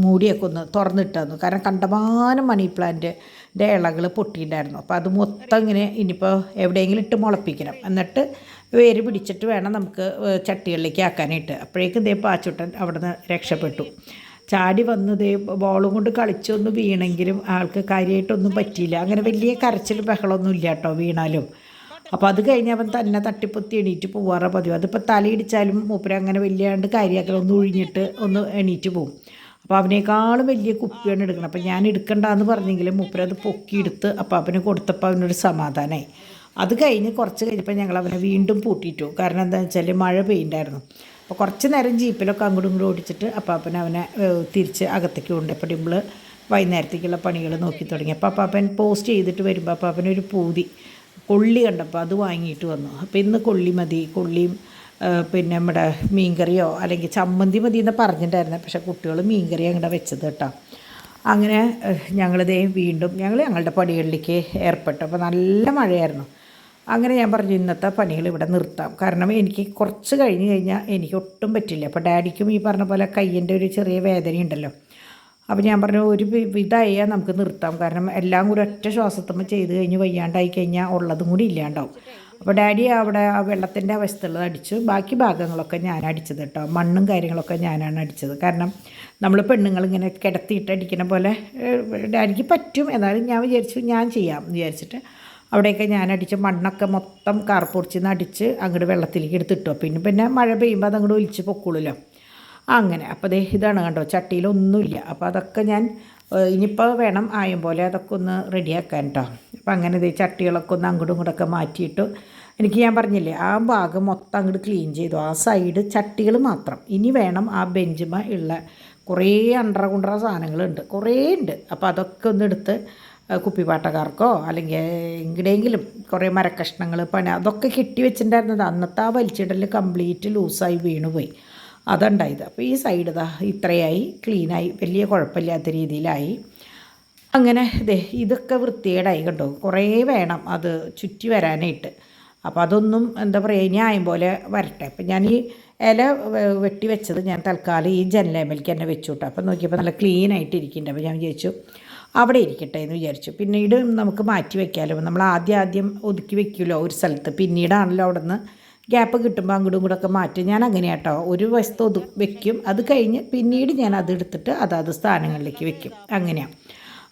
Speaker 1: മൂടിയൊക്കെ ഒന്ന് തുറന്നിട്ട് തന്നു. കാരണം കണ്ടമാനം മണി പ്ലാന്റിൻ്റെ ഇലകൾ പൊട്ടിയിട്ടുണ്ടായിരുന്നു. അപ്പോൾ അത് മൊത്തം ഇങ്ങനെ ഇനിയിപ്പോൾ എവിടെയെങ്കിലും ഇട്ട് മുളപ്പിക്കണം, എന്നിട്ട് വേര് പിടിച്ചിട്ട് വേണം നമുക്ക് ചട്ടികളിലേക്ക് ആക്കാനായിട്ട്. അപ്പോഴേക്കും പാച്ചുട്ടൻ അവിടെ നിന്ന് രക്ഷപ്പെട്ടു. ചാടി വന്ന് ബോളും കൊണ്ട് കളിച്ചൊന്ന് വീണെങ്കിലും ആൾക്ക് കാര്യമായിട്ടൊന്നും പറ്റിയില്ല. അങ്ങനെ വലിയ കരച്ചിൽ ബഹളമൊന്നും ഇല്ല കേട്ടോ വീണാലും. അപ്പോൾ അത് കഴിഞ്ഞ് അവൻ തന്നെ തട്ടിപ്പൊത്തി എണീറ്റ് പോവാറ പതിവ്. അതിപ്പോൾ തലയിടിച്ചാലും മൂപ്പര് അങ്ങനെ വലിയാണ്ട് കാര്യമാക്കൽ ഒന്ന് ഒഴിഞ്ഞിട്ട് ഒന്ന് എണീറ്റ് പോകും. അപ്പോൾ അവനേക്കാളും വലിയ കുപ്പിയാണ് എടുക്കണം. അപ്പോൾ ഞാൻ എടുക്കണ്ടെന്ന് പറഞ്ഞെങ്കിലും മൂപ്പരത് പൊക്കിയെടുത്ത് അപ്പോൾ അവന് കൊടുത്തപ്പോൾ അവനൊരു സമാധാനമായി. അത് കഴിഞ്ഞ് കുറച്ച് കഴിഞ്ഞപ്പോൾ ഞങ്ങൾ അവനെ വീണ്ടും പൂട്ടിയിട്ടു. കാരണം എന്താണെന്ന് വെച്ചാൽ മഴ പെയ്യുണ്ടായിരുന്നു. അപ്പോൾ കുറച്ച് നേരം ജീപ്പിലൊക്കെ അങ്ങോട്ടും ഇങ്ങോട്ടും ഓടിച്ചിട്ട് അപ്പാപ്പൻ അവനെ തിരിച്ച് അകത്തേക്ക് കൊണ്ടുപോയി. ഡിമ്പിൾ വൈകുന്നേരത്തേക്കുള്ള പണികൾ നോക്കി തുടങ്ങി. അപ്പോൾ അപ്പാപ്പൻ പോസ്റ്റ് ചെയ്തിട്ട് വരുമ്പോൾ അപ്പാപ്പനൊരു പൂതി കൊള്ളി കണ്ടപ്പോൾ അത് വാങ്ങിയിട്ട് വന്നു. അപ്പോൾ ഇന്ന് കൊള്ളി മതി, കൊള്ളിയും പിന്നെ നമ്മുടെ മീൻകറിയോ അല്ലെങ്കിൽ ചമ്മന്തി മതി എന്ന് പറഞ്ഞിട്ടുണ്ടായിരുന്നു. പക്ഷേ കുട്ടികൾ മീൻകറി അങ്ങോട്ട് വെച്ചത് കേട്ടോ. അങ്ങനെ വീണ്ടും ഞങ്ങളുടെ പണികളിലേക്ക് ഏർപ്പെട്ടു. അപ്പോൾ നല്ല മഴയായിരുന്നു. അങ്ങനെ ഞാൻ പറഞ്ഞു ഇന്നത്തെ പണികൾ ഇവിടെ നിർത്താം, കാരണം എനിക്ക് കുറച്ച് കഴിഞ്ഞാൽ എനിക്ക് ഒട്ടും പറ്റില്ല. അപ്പോൾ ഡാഡിക്കും ഈ പറഞ്ഞ പോലെ കയ്യിൻ്റെ ഒരു ചെറിയ വേദനയുണ്ടല്ലോ. അപ്പോൾ ഞാൻ പറഞ്ഞു ഒരു ഇതായാൽ നമുക്ക് നിർത്താം, കാരണം എല്ലാം കൂടി ഒറ്റ ശ്വാസത്തുമ്പോൾ ചെയ്ത് കഴിഞ്ഞ് വയ്യാണ്ടായി കഴിഞ്ഞാൽ ഉള്ളതും കൂടി ഇല്ലാണ്ടാവും. അപ്പോൾ ഡാഡി അവിടെ ആ വെള്ളത്തിൻ്റെ അവസ്ഥയുള്ളത് അടിച്ചു. ബാക്കി ഭാഗങ്ങളൊക്കെ ഞാൻ അടിച്ചത് കേട്ടോ. മണ്ണും കാര്യങ്ങളൊക്കെ ഞാനാണ് അടിച്ചത്. കാരണം നമ്മൾ പെണ്ണുങ്ങളിങ്ങനെ കിടത്തിയിട്ട് അടിക്കുന്ന പോലെ ഡാഡിക്ക് പറ്റും, എന്നാലും ഞാൻ വിചാരിച്ചു ഞാൻ ചെയ്യാം എന്ന് വിചാരിച്ചിട്ട് അവിടെയൊക്കെ ഞാൻ അടിച്ച് മണ്ണൊക്കെ മൊത്തം കാർപ്പൊടിച്ചിന്ന് അടിച്ച് അങ്ങോട്ട് വെള്ളത്തിലേക്ക് എടുത്തിട്ടു. പിന്നെ മഴ പെയ്യുമ്പോൾ അതങ്ങോട്ട് ഒലിച്ച് പൊക്കോളൂല്ലോ. അങ്ങനെ അപ്പോൾ ഇതാണ് കണ്ടോ, ചട്ടിയിലൊന്നുമില്ല. അപ്പോൾ അതൊക്കെ ഞാൻ ഇനിയിപ്പോൾ വേണം ആയം പോലെ അതൊക്കെ ഒന്ന് റെഡിയാക്കാൻ കേട്ടോ. അപ്പോൾ അങ്ങനെ ചട്ടികളൊക്കെ ഒന്ന് അങ്ങോട്ടും ഇങ്ങോട്ടൊക്കെ മാറ്റിയിട്ടു. ഞാൻ പറഞ്ഞില്ലേ ആ ഭാഗം മൊത്തം അങ്ങോട്ട് ക്ലീൻ ചെയ്തു, ആ സൈഡ് ചട്ടികൾ മാത്രം. ഇനി വേണം ആ ബെഞ്ചുമ ഉള്ള കുറേ കുണ്ടറ സാധനങ്ങളുണ്ട്, കുറേ ഉണ്ട്. അപ്പോൾ അതൊക്കെ ഒന്ന് എടുത്ത് കുപ്പിപ്പാട്ടക്കാർക്കോ അല്ലെങ്കിൽ എങ്ങടെയെങ്കിലും കുറേ മരക്കഷ്ണങ്ങൾ അതൊക്കെ കെട്ടി വെച്ചിട്ടുണ്ടായിരുന്നത്. അന്നത്തെ ആ വലിച്ചിടൽ കംപ്ലീറ്റ് ലൂസായി വീണുപോയി. അതുണ്ടായത്. അപ്പോൾ ഈ സൈഡ് ഇതാ ഇത്രയായി ക്ലീനായി, വലിയ കുഴപ്പമില്ലാത്ത രീതിയിലായി. അങ്ങനെ ഇതൊക്കെ വൃത്തികേടായി കേട്ടോ. കുറേ വേണം അത് ചുറ്റി വരാനായിട്ട്. അപ്പോൾ അതൊന്നും എന്താ പറയുക, ന്യായം പോലെ വരട്ടെ. അപ്പം ഞാൻ ഈ ഇല വെട്ടി വെച്ചത് ഞാൻ തൽക്കാലം ഈ ജനലേമേലേക്ക് തന്നെ വെച്ചു കേട്ടോ. അപ്പം നോക്കിയപ്പോൾ നല്ല ക്ലീൻ ആയിട്ട് ഇരിക്കുന്നുണ്ട്. അപ്പോൾ ഞാൻ വിചാരിച്ചു അവിടെ ഇരിക്കട്ടെ എന്ന് വിചാരിച്ചു. പിന്നീട് നമുക്ക് മാറ്റി വയ്ക്കാമല്ലോ. നമ്മൾ ആദ്യം ഒതുക്കി വെക്കുമല്ലോ ഒരു സ്ഥലത്ത്, പിന്നീടാണല്ലോ അവിടെ നിന്ന് ഗ്യാപ്പ് കിട്ടുമ്പോൾ അങ്ങോട്ടും ഇങ്ങോട്ടൊക്കെ മാറ്റും. ഞാൻ അങ്ങനെയാണ് കേട്ടോ, ഒരു വശത്ത് വെക്കും, അത് കഴിഞ്ഞ് പിന്നീട് ഞാൻ അതെടുത്തിട്ട് അതാത് സ്ഥാനങ്ങളിലേക്ക് വെക്കും, അങ്ങനെയാണ്.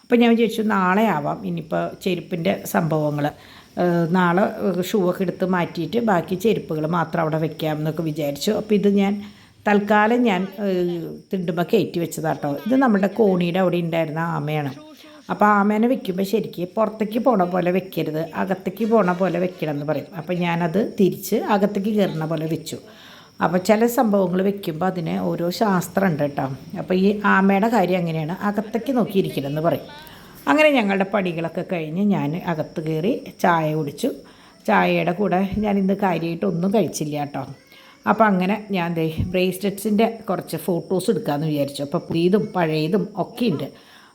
Speaker 1: അപ്പോൾ ഞാൻ വിചാരിച്ചു നാളെ ആവാം ഇനിയിപ്പോൾ ചെരുപ്പിൻ്റെ സംഭവങ്ങൾ. നാളെ ഷൂ ഒക്കെ എടുത്ത് മാറ്റിയിട്ട് ബാക്കി ചെരുപ്പുകൾ മാത്രം അവിടെ വെക്കാം എന്നൊക്കെ വിചാരിച്ചു. അപ്പോൾ ഇത് ഞാൻ തൽക്കാലം ഞാൻ തിണ്ടുമ്പോൾ കയറ്റി വെച്ചതാട്ടോ. ഇത് നമ്മുടെ കോണിയുടെ അവിടെ ഉണ്ടായിരുന്ന ആമയാണ്. അപ്പോൾ ആമേനെ വെക്കുമ്പോൾ ശരിക്കും പുറത്തേക്ക് പോണ പോലെ വെക്കരുത്, അകത്തേക്ക് പോണ പോലെ വെക്കണം എന്ന് പറയും. അപ്പോൾ ഞാനത് തിരിച്ച് അകത്തേക്ക് കയറുന്ന പോലെ വെച്ചു. അപ്പോൾ ചില സംഭവങ്ങൾ വെക്കുമ്പോൾ അതിന് ഓരോ ശാസ്ത്രം ഉണ്ട് കേട്ടോ. അപ്പോൾ ഈ ആമയുടെ കാര്യം അങ്ങനെയാണ്, അകത്തേക്ക് നോക്കിയിരിക്കണമെന്ന് പറയും. അങ്ങനെ ഞങ്ങളുടെ പണികളൊക്കെ കഴിഞ്ഞ് ഞാൻ അകത്ത് കയറി ചായ കുടിച്ചു. ചായയുടെ കൂടെ ഞാൻ ഇന്ന് കാര്യമായിട്ടൊന്നും കഴിച്ചില്ല കേട്ടോ. അപ്പോൾ അങ്ങനെ ഞാൻ ബ്രേസ്ലെറ്റ്സിൻ്റെ കുറച്ച് ഫോട്ടോസ് എടുക്കാമെന്ന് വിചാരിച്ചു. അപ്പോൾ പുതിയതും പഴയതും ഒക്കെ ഉണ്ട്.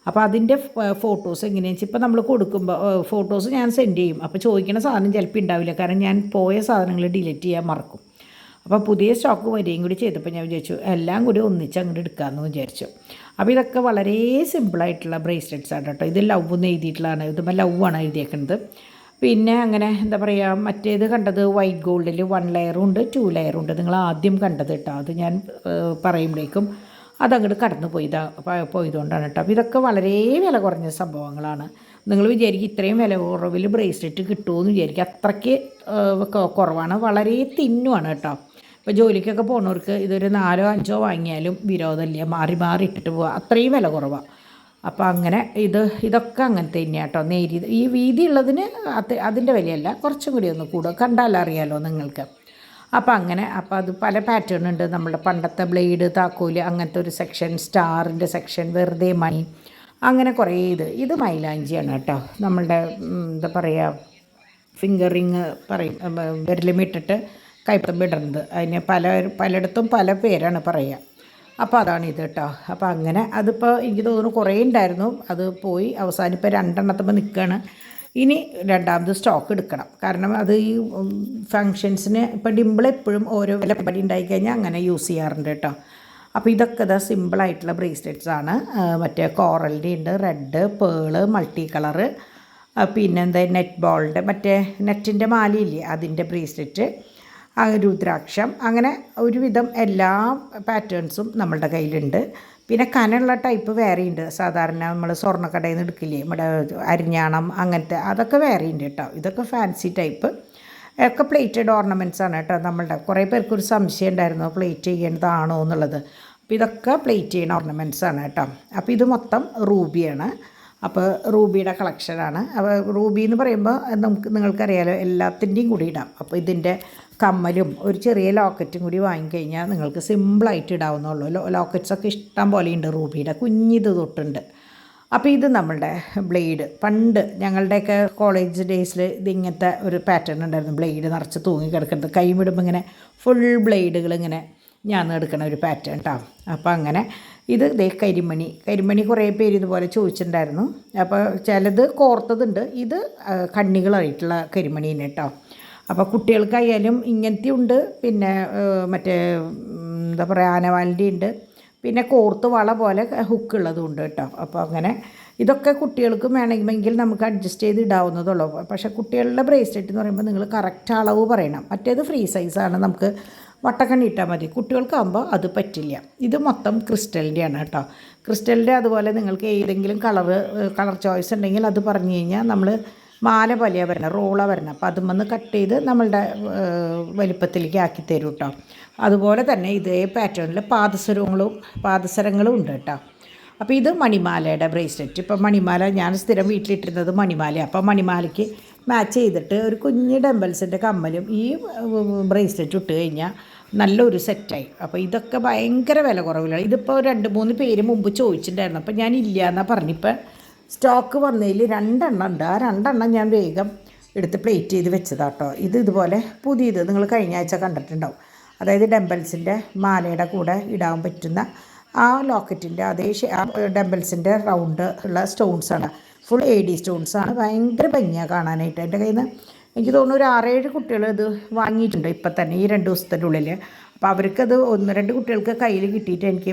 Speaker 1: അപ്പോൾ അതിൻ്റെ ഫോട്ടോസ് എങ്ങനെയാണെന്ന് വെച്ചാൽ ഇപ്പോൾ നമ്മൾ കൊടുക്കുമ്പോൾ ഫോട്ടോസ് ഞാൻ സെൻഡ് ചെയ്യും. അപ്പോൾ ചോദിക്കുന്ന സാധനം ചിലപ്പോൾ ഉണ്ടാവില്ല, കാരണം ഞാൻ പോയ സാധനങ്ങൾ ഡിലീറ്റ് ചെയ്യാൻ മറക്കും. അപ്പോൾ പുതിയ സ്റ്റോക്ക് വരികയും കൂടി ചെയ്തപ്പോൾ ഞാൻ വിചാരിച്ചു എല്ലാം കൂടി ഒന്നിച്ച് അങ്ങോട്ട് എടുക്കാമെന്ന് വിചാരിച്ചു. അപ്പോൾ ഇതൊക്കെ വളരെ സിമ്പിളായിട്ടുള്ള ബ്രേസ്ലെറ്റ്സ് ആണ് കേട്ടോ. ഇത് ലവ് എന്ന് എഴുതിയിട്ടുള്ളതാണ്, ഇതുമ്പോൾ ലവ് ആണ് എഴുതിയേക്കുന്നത്. പിന്നെ അങ്ങനെ എന്താ പറയുക, മറ്റേത് കണ്ടത് വൈറ്റ് ഗോൾഡിൽ 1 ലെയറും ഉണ്ട് 2 ലെയറും ഉണ്ട്. നിങ്ങൾ ആദ്യം കണ്ടത് കേട്ടോ, അത് ഞാൻ പറയുമ്പോഴേക്കും അതങ്ങോട്ട് കടന്നു പോയതുകൊണ്ടാണ് കേട്ടോ. അപ്പോൾ ഇതൊക്കെ വളരെ വില കുറഞ്ഞ സംഭവങ്ങളാണ്. നിങ്ങൾ വിചാരിക്കും ഇത്രയും വില കുറവിൽ ബ്രേസ്ലെറ്റ് കിട്ടുമെന്ന് വിചാരിക്കും, അത്രയ്ക്ക് കുറവാണ്, വളരെ തിന്നുമാണ് കേട്ടോ. ഇപ്പോൾ ജോലിക്കൊക്കെ പോകുന്നവർക്ക് ഇതൊരു 4 or 5 വാങ്ങിയാലും വിരോധമില്ല, മാറി മാറി ഇട്ടിട്ട് പോവുക, അത്രയും വില കുറവാണ്. അപ്പോൾ അങ്ങനെ ഇതൊക്കെ അങ്ങനത്തെ തന്നെയാണ് കേട്ടോ. ഈ വീതി ഉള്ളതിന് അതിൻ്റെ വിലയല്ല, കുറച്ചും കൂടി ഒന്ന് കൂടുക, കണ്ടാലറിയാലോ നിങ്ങൾക്ക്. അപ്പോൾ അങ്ങനെ അത് പല പാറ്റേൺ ഉണ്ട്. നമ്മുടെ പണ്ടത്തെ ബ്ലേഡ്, താക്കോല്, അങ്ങനത്തെ ഒരു സെക്ഷൻ, സ്റ്റാറിൻ്റെ സെക്ഷൻ, വെറുതെ മണി, അങ്ങനെ കുറേ ഇത് മൈലാഞ്ചിയാണ് കേട്ടോ. നമ്മളുടെ എന്താ പറയുക, ഫിംഗർ റിങ് പറയും, വിരലുമിട്ടിട്ട് കൈപ്പത്തം ഇടുന്നത്. അതിന് പലയിടത്തും പല പേരാണ് പറയുക. അപ്പോൾ അതാണ് ഇത് കേട്ടോ. അപ്പോൾ അങ്ങനെ അതിപ്പോൾ എനിക്ക് തോന്നുന്നു കുറേ ഉണ്ടായിരുന്നു, അത് പോയി അവസാനം ഇപ്പോൾ 2 എണ്ണത്തുമ്പോൾ നിൽക്കുകയാണ്. ഇനി രണ്ടാമത് സ്റ്റോക്ക് എടുക്കണം, കാരണം അത് ഈ ഫങ്ഷൻസിന് ഇപ്പോൾ ഡിംപിൾ എപ്പോഴും ഓരോ വില പരിപാടി ഉണ്ടായിക്കഴിഞ്ഞാൽ അങ്ങനെ യൂസ് ചെയ്യാറുണ്ട് കേട്ടോ. അപ്പോൾ ഇതൊക്കെ ഇതാ സിമ്പിളായിട്ടുള്ള ബ്രേസ്ലെറ്റ്സ് ആണ്. മറ്റേ കോറലിൻ്റെ ഉണ്ട്, റെഡ്, പേള്, മൾട്ടി കളറ്, പിന്നെ എന്താ നെറ്റ് ബോളിൻ്റെ മറ്റേ നെറ്റിൻ്റെ മാലയില്ലേ അതിൻ്റെ ബ്രേസ്ലെറ്റ്, രുദ്രാക്ഷം, അങ്ങനെ ഒരുവിധം എല്ലാ പാറ്റേൺസും നമ്മളുടെ കയ്യിലുണ്ട്. പിന്നെ കനുള്ള ടൈപ്പ് വേറെ ഉണ്ട്, സാധാരണ നമ്മൾ സ്വർണ്ണക്കടയിൽ നിന്ന് എടുക്കില്ലേ, നമ്മുടെ അരിഞ്ഞാണം അങ്ങനത്തെ, അതൊക്കെ വേറെ ഉണ്ട് കേട്ടോ. ഇതൊക്കെ ഫാൻസി ടൈപ്പ് ഒക്കെ പ്ലേറ്റഡ് ഓർണമെൻറ്റ്സ് ആണ് കേട്ടോ. നമ്മളുടെ കുറേ പേർക്കൊരു സംശയം ഉണ്ടായിരുന്നു പ്ലേറ്റ് ചെയ്യേണ്ടതാണോ എന്നുള്ളത്. അപ്പോൾ ഇതൊക്കെ പ്ലേറ്റ് ചെയ്യുന്ന ഓർണമെൻറ്റ്സ് ആണ് കേട്ടോ. അപ്പോൾ ഇത് മൊത്തം റൂബിയാണ്. അപ്പോൾ റൂബിയുടെ കളക്ഷനാണ്. അപ്പോൾ റൂബി എന്ന് പറയുമ്പോൾ നിങ്ങൾക്കറിയാലോ എല്ലാത്തിൻ്റെയും കൂടി ഇടാം. അപ്പോൾ ഇതിൻ്റെ കമ്മലും ഒരു ചെറിയ ലോക്കറ്റും കൂടി വാങ്ങിക്കഴിഞ്ഞാൽ നിങ്ങൾക്ക് സിമ്പിളായിട്ട് ഇടാവുന്നുള്ളൂ. ലോക്കറ്റ്സൊക്കെ ഇഷ്ടം പോലെയുണ്ട്, റൂബിയുടെ കുഞ്ഞിത് തൊട്ടുണ്ട്. അപ്പോൾ ഇത് നമ്മളുടെ ബ്ലേഡ്, പണ്ട് ഞങ്ങളുടെയൊക്കെ കോളേജ് ഡേയ്സിൽ ഇതിങ്ങനത്തെ ഒരു പാറ്റേൺ ഉണ്ടായിരുന്നു, ബ്ലേഡ് നിറച്ച് തൂങ്ങി കിടക്കുന്നത്, കൈവിടുമ്പോൾ ഇങ്ങനെ ഫുൾ ബ്ലേഡുകൾ ഇങ്ങനെ ഞാൻ എടുക്കണ ഒരു പാറ്റേൺ കേട്ടോ. അപ്പോൾ അങ്ങനെ ഇത് കരിമണി കുറേ പേര് ഇതുപോലെ ചോദിച്ചിട്ടുണ്ടായിരുന്നു. അപ്പോൾ ചിലത് കോർത്തതുണ്ട്, ഇത് കണ്ണികളായിട്ടുള്ള കരിമണീനെ കേട്ടോ. അപ്പോൾ കുട്ടികൾക്കായാലും ഇങ്ങനത്തെ ഉണ്ട്, പിന്നെ മറ്റേ എന്താ പറയുക ആനവാലിൻ്റെ ഉണ്ട്, പിന്നെ കോർത്ത് വള പോലെ ഹുക്കുള്ളതും ഉണ്ട് കേട്ടോ. അപ്പോൾ അങ്ങനെ ഇതൊക്കെ കുട്ടികൾക്കും വേണമെങ്കിൽ നമുക്ക് അഡ്ജസ്റ്റ് ചെയ്ത് ഇടാവുന്നതുള്ളൂ. പക്ഷേ കുട്ടികളുടെ ബ്രേസ്ലെറ്റ് എന്ന് പറയുമ്പോൾ നിങ്ങൾ കറക്റ്റ് അളവ് പറയണം. മറ്റേത് ഫ്രീ സൈസാണ്, നമുക്ക് വട്ടക്കണ്ണി ഇട്ടാൽ മതി. കുട്ടികൾക്കാകുമ്പോൾ അത് പറ്റില്ല. ഇത് മൊത്തം ക്രിസ്റ്റലിൻ്റെയാണ് കേട്ടോ. ക്രിസ്റ്റലിൻ്റെ അതുപോലെ നിങ്ങൾക്ക് ഏതെങ്കിലും കളർ ചോയ്സ് ഉണ്ടെങ്കിൽ അത് പറഞ്ഞു കഴിഞ്ഞാൽ നമ്മൾ മാല പോലെയാണ് വരണം, റോളാണ് വരണം. അപ്പോൾ അതുമെന്ന് കട്ട് ചെയ്ത് നമ്മളുടെ വലിപ്പത്തിലേക്ക് ആക്കി തരും കേട്ടോ. അതുപോലെ തന്നെ ഇതേ പാറ്റേണിൽ പാദസരങ്ങളും ഉണ്ട് കേട്ടോ. അപ്പോൾ ഇത് മണിമാലയുടെ ബ്രേസ്ലെറ്റ്. ഇപ്പോൾ മണിമാല ഞാൻ സ്ഥിരം വീട്ടിലിട്ടിരുന്നത് മണിമാലയാണ്. അപ്പോൾ മണിമാലയ്ക്ക് മാച്ച് ചെയ്തിട്ട് ഒരു കുഞ്ഞ് ഡംബൽസിൻ്റെ കമ്മലും ഈ ബ്രേസ്ലെറ്റ് ഇട്ട് കഴിഞ്ഞാൽ നല്ലൊരു സെറ്റായി. അപ്പോൾ ഇതൊക്കെ ഭയങ്കര വില കുറവിലാണ്. ഇതിപ്പോൾ 2-3 പേര് മുമ്പ് ചോദിച്ചിട്ടുണ്ടായിരുന്നു, അപ്പോൾ ഞാൻ ഇല്ല എന്നാണ് പറഞ്ഞിപ്പോൾ സ്റ്റോക്ക് വന്നതിൽ 2 എണ്ണം ഉണ്ട്. ആ 2 എണ്ണം ഞാൻ വേഗം എടുത്ത് പ്ലേറ്റ് ചെയ്ത് വെച്ചതാട്ടോ. ഇതുപോലെ പുതിയത് നിങ്ങൾ കഴിഞ്ഞ ആഴ്ച കണ്ടിട്ടുണ്ടാവും. അതായത് ഡംബൽസിൻ്റെ മാലയുടെ കൂടെ ഇടാൻ പറ്റുന്ന ആ ലോക്കറ്റിൻ്റെ അതേ ഡംബൽസിൻ്റെ റൗണ്ട് ഉള്ള സ്റ്റോൺസാണ്. Full AD സ്റ്റോൺസാണ്. ഭയങ്കര ഭംഗിയാണ് കാണാനായിട്ട്. എൻ്റെ കയ്യിൽ നിന്ന് എനിക്ക് തോന്നുന്നു ഒരു 6-7 കുട്ടികൾ ഇത് വാങ്ങിയിട്ടുണ്ട് ഇപ്പം തന്നെ ഈ 2 ദിവസത്തിൻ്റെ ഉള്ളിൽ. അപ്പോൾ അവർക്കത് 1-2 കുട്ടികൾക്ക് കയ്യിൽ കിട്ടിയിട്ട് എനിക്ക്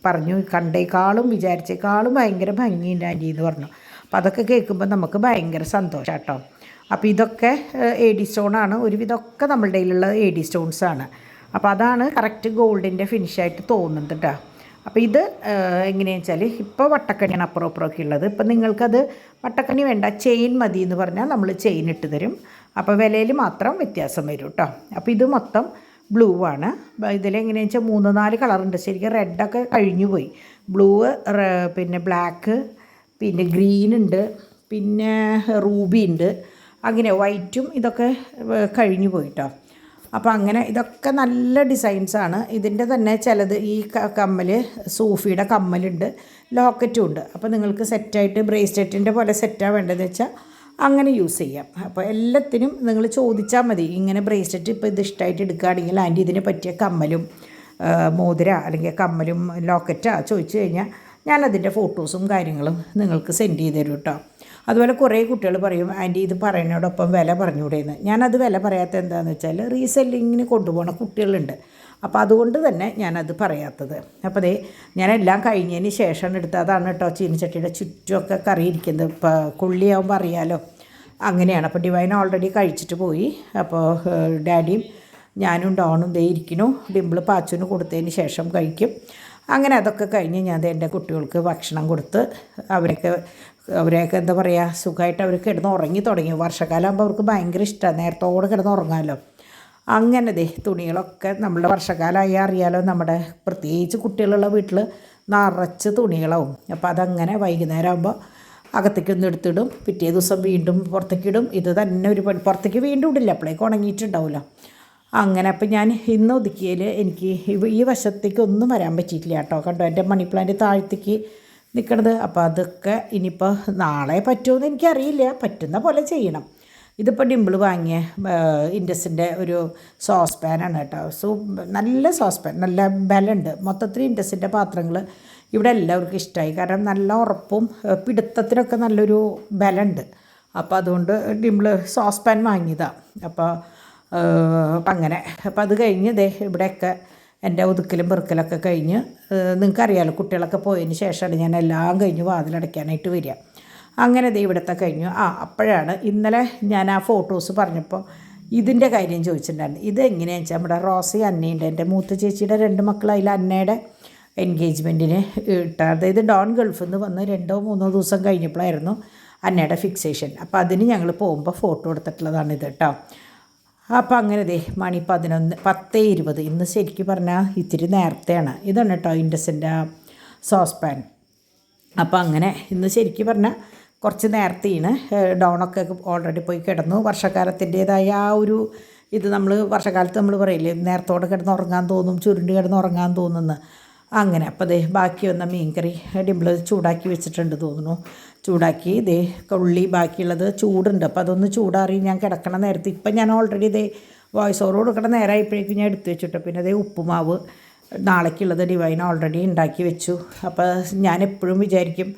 Speaker 1: പറഞ്ഞു, കണ്ടേക്കാളും വിചാരിച്ചേക്കാളും ഭയങ്കര ഭംഗിയുണ്ട് ആൻറ്റി എന്ന് പറഞ്ഞു. അപ്പോൾ അതൊക്കെ കേൾക്കുമ്പോൾ നമുക്ക് ഭയങ്കര സന്തോഷം കേട്ടോ. അപ്പോൾ ഇതൊക്കെ AD സ്റ്റോണാണ്. ഒരുവിധമൊക്കെ നമ്മളുടെ കയ്യിലുള്ള AD സ്റ്റോൺസാണ്. അപ്പോൾ അതാണ് കറക്റ്റ് ഗോൾഡിൻ്റെ ഫിനിഷായിട്ട് തോന്നുന്നത് കേട്ടോ. അപ്പോൾ ഇത് എങ്ങനെയാണെന്ന് വെച്ചാൽ ഇപ്പോൾ വട്ടക്കണ്ണിയാണ് അപ്പുറം ഇപ്പുറമൊക്കെ ഉള്ളത്. ഇപ്പം നിങ്ങൾക്കത് വട്ടക്കണ്ണി വേണ്ട, ചെയിൻ മതി എന്ന് പറഞ്ഞാൽ നമ്മൾ ചെയിൻ ഇട്ട് തരും. അപ്പോൾ വിലയിൽ മാത്രം വ്യത്യാസം വരും കേട്ടോ. അപ്പോൾ ഇത് മൊത്തം ബ്ലൂ ആണ്. ഇതിലെങ്ങനെയാണെന്ന് വെച്ചാൽ 3-4 കളറുണ്ട്. ശരിക്കും റെഡൊക്കെ കഴിഞ്ഞു പോയി. ബ്ലൂ, പിന്നെ ബ്ലാക്ക്, പിന്നെ ഗ്രീൻ ഉണ്ട്, പിന്നെ റൂബി ഉണ്ട്, അങ്ങനെ വൈറ്റും ഇതൊക്കെ കഴിഞ്ഞു പോയിട്ടോ. അപ്പോൾ അങ്ങനെ ഇതൊക്കെ നല്ല ഡിസൈൻസാണ്. ഇതിൻ്റെ തന്നെ ചിലത് ഈ കമ്മൽ സൂഫിയുടെ കമ്മലുണ്ട്, ലോക്കറ്റും ഉണ്ട്. അപ്പോൾ നിങ്ങൾക്ക് സെറ്റായിട്ട് ബ്രേസ്ലെറ്റിൻ്റെ പോലെ സെറ്റാണ് വേണ്ടതെന്ന് വെച്ചാൽ അങ്ങനെ യൂസ് ചെയ്യാം. അപ്പോൾ എല്ലാത്തിനും നിങ്ങൾ ചോദിച്ചാൽ മതി. ഇങ്ങനെ ബ്രേസ്ലെറ്റ് ഇപ്പോൾ ഇത് ഇഷ്ടമായിട്ട് എടുക്കുകയാണെങ്കിൽ ആൻറ്റി ഇതിന് പറ്റിയ കമ്മലും മോതിര അല്ലെങ്കിൽ കമ്മലും ലോക്കറ്റാ ചോദിച്ചു കഴിഞ്ഞാൽ ഞാനതിൻ്റെ ഫോട്ടോസും കാര്യങ്ങളും നിങ്ങൾക്ക് സെൻഡ് ചെയ്ത് തരും കേട്ടോ. അതുപോലെ കുറേ കുട്ടികൾ പറയും ആൻറ്റി ഇത് പറയുന്നതോടൊപ്പം വില പറഞ്ഞുകൂടെയെന്ന്. ഞാനത് വില പറയാത്ത എന്താണെന്ന് വെച്ചാൽ റീസെല്ലിങ്ങിന് കൊണ്ടുപോകുന്ന കുട്ടികളുണ്ട്. അപ്പോൾ അതുകൊണ്ട് തന്നെ ഞാനത് പറയാത്തത്. അപ്പോൾ ഞാനെല്ലാം കഴിഞ്ഞതിന് ശേഷം എടുത്തതാണ് കേട്ടോ. ചീനിച്ചട്ടിയുടെ ചുറ്റുമൊക്കെ കറി ഇരിക്കുന്നത്. ഇപ്പോൾ കൊള്ളിയാവുമ്പോൾ അറിയാമല്ലോ, അങ്ങനെയാണ്. അപ്പോൾ ഡിവൈൻ ഓൾറെഡി കഴിച്ചിട്ട് പോയി. അപ്പോൾ ഡാഡിയും ഞാനും ഡോണും ഇരിക്കുന്നു. ഡിംപിൾ പാച്ചുവിന് കൊടുത്തതിന് ശേഷം കഴിക്കും. അങ്ങനെ അതൊക്കെ കഴിഞ്ഞ് ഞാൻ എൻ്റെ കുട്ടികൾക്ക് ഭക്ഷണം കൊടുത്ത് അവരെയൊക്കെ എന്താ പറയുക, സുഖമായിട്ട് അവർ കിടന്ന് ഉറങ്ങി തുടങ്ങി. വർഷക്കാലമാകുമ്പോൾ അവർക്ക് ഭയങ്കര ഇഷ്ടമാണ് നേരത്തോടെ കിടന്ന് ഉറങ്ങാമല്ലോ. അങ്ങനെ തുണികളൊക്കെ നമ്മളുടെ വർഷക്കാലമായി അറിയാലോ, നമ്മുടെ പ്രത്യേകിച്ച് കുട്ടികളുള്ള വീട്ടിൽ നിറച്ച് തുണികളാവും. അപ്പോൾ അതങ്ങനെ വൈകുന്നേരം ആകുമ്പോൾ അകത്തേക്കൊന്ന് എടുത്തിടും, പിറ്റേ ദിവസം വീണ്ടും പുറത്തേക്കിടും. ഇത് തന്നെ ഒരു പുറത്തേക്ക് വീണ്ടും ഇടില്ല, അപ്പോഴേക്ക് ഉണങ്ങിയിട്ടുണ്ടാവില്ല. അങ്ങനെ അപ്പോൾ ഞാൻ ഇന്ന് ഒതുക്കിയതിൽ എനിക്ക് ഈ വശത്തേക്ക് ഒന്നും വരാൻ പറ്റിയിട്ടില്ല കേട്ടോ. കണ്ടോ എൻ്റെ മണി പ്ലാന്റ് താഴത്തേക്ക് നിൽക്കണത്. അപ്പോൾ അതൊക്കെ ഇനിയിപ്പോൾ നാളെ പറ്റുമെന്ന് എനിക്കറിയില്ല, പറ്റുന്ന പോലെ ചെയ്യണം. ഇതിപ്പോൾ ഡിംപിൾ വാങ്ങിയ ഇൻഡസിൻ്റെ ഒരു സോസ് പാനാണ് കേട്ടോ. നല്ല സോസ് പാൻ, നല്ല ബലമുണ്ട്. മൊത്തത്തിൽ ഇൻഡസിൻ്റെ പാത്രങ്ങൾ ഇവിടെ എല്ലാവർക്കും ഇഷ്ടമായി. കാരണം നല്ല ഉറപ്പും പിടുത്തത്തിനൊക്കെ നല്ലൊരു ബലമുണ്ട്. അപ്പോൾ അതുകൊണ്ട് ഡിംപിൾ സോസ് പാൻ വാങ്ങിയതാണ്. അപ്പോൾ അങ്ങനെ അപ്പോൾ അത് കഴിഞ്ഞ് ഇവിടെയൊക്കെ എൻ്റെ ഒതുക്കലും പെറുക്കലൊക്കെ കഴിഞ്ഞ്, നിങ്ങൾക്കറിയാമല്ലോ കുട്ടികളൊക്കെ പോയതിന് ശേഷമാണ് ഞാൻ എല്ലാം കഴിഞ്ഞ് വാതിലടയ്ക്കാനായിട്ട് വരിക. അങ്ങനെ ഇവിടുത്തെ കഴിഞ്ഞു. അപ്പോഴാണ് ഇന്നലെ ഞാൻ ആ ഫോട്ടോസ് പറഞ്ഞപ്പോൾ ഇതിൻ്റെ കാര്യം ചോദിച്ചിട്ടുണ്ടായിരുന്നു. ഇത് എങ്ങനെയാണെന്ന് വെച്ചാൽ നമ്മുടെ റോസി അന്നയുണ്ട്, എൻ്റെ മൂത്ത ചേച്ചിയുടെ 2 മക്കൾ. അതിൽ അന്നയുടെ എൻഗേജ്മെൻറ്റിന് ഇട്ട, അതായത് ഡോൺ ഗൾഫിൽ നിന്ന് വന്ന് 2-3 ദിവസം കഴിഞ്ഞപ്പോഴായിരുന്നു അന്നയുടെ ഫിക്സേഷൻ. അപ്പോൾ അതിന് ഞങ്ങൾ പോകുമ്പോൾ ഫോട്ടോ എടുത്തിട്ടുള്ളതാണ് ഇത് കേട്ടോ. അപ്പോൾ അങ്ങനെ മണി 10:20. ഇന്ന് ശരിക്കും പറഞ്ഞാൽ ഇത്തിരി നേരത്തെയാണ്. ഇതാണ് കേട്ടോ ഇൻഡസിൻ്റെ സോസ് പാൻ. അപ്പോൾ അങ്ങനെ ഇന്ന് ശരിക്കും പറഞ്ഞാൽ കുറച്ച് നേരത്തെയാണ്. ഡോണൊക്കെ ഓൾറെഡി പോയി കിടന്നു. വർഷക്കാലത്തിൻ്റേതായ ആ ഒരു ഇത് നമ്മൾ വർഷക്കാലത്ത് നമ്മൾ പറയില്ലേ, നേരത്തോടെ കിടന്ന് ഉറങ്ങാൻ തോന്നും, ചുരുണ്ട് കിടന്ന് ഉറങ്ങാൻ തോന്നുന്നു. അങ്ങനെ അപ്പോൾ ബാക്കി വന്ന മീൻകറി ഡിംപിൾ ചൂടാക്കി വെച്ചിട്ടുണ്ട് തോന്നുന്നു. ചൂടാക്കി ഉള്ളി ബാക്കിയുള്ളത് ചൂടുണ്ട്. അപ്പോൾ അതൊന്ന് ചൂടാറി ഞാൻ കിടക്കണ നേരത്ത് ഇപ്പം ഞാൻ ഓൾറെഡി വോയിസ് ഓവർ കൊടുക്കണ നേരമായപ്പോഴേക്കും ഞാൻ എടുത്തു വെച്ചിട്ട് പിന്നെ ഉപ്പുമാവ് നാളേക്കുള്ളത് ഡിവൈൻ ഓൾറെഡി ഉണ്ടാക്കി വെച്ചു. അപ്പോൾ ഞാൻ എപ്പോഴും വിചാരിക്കും,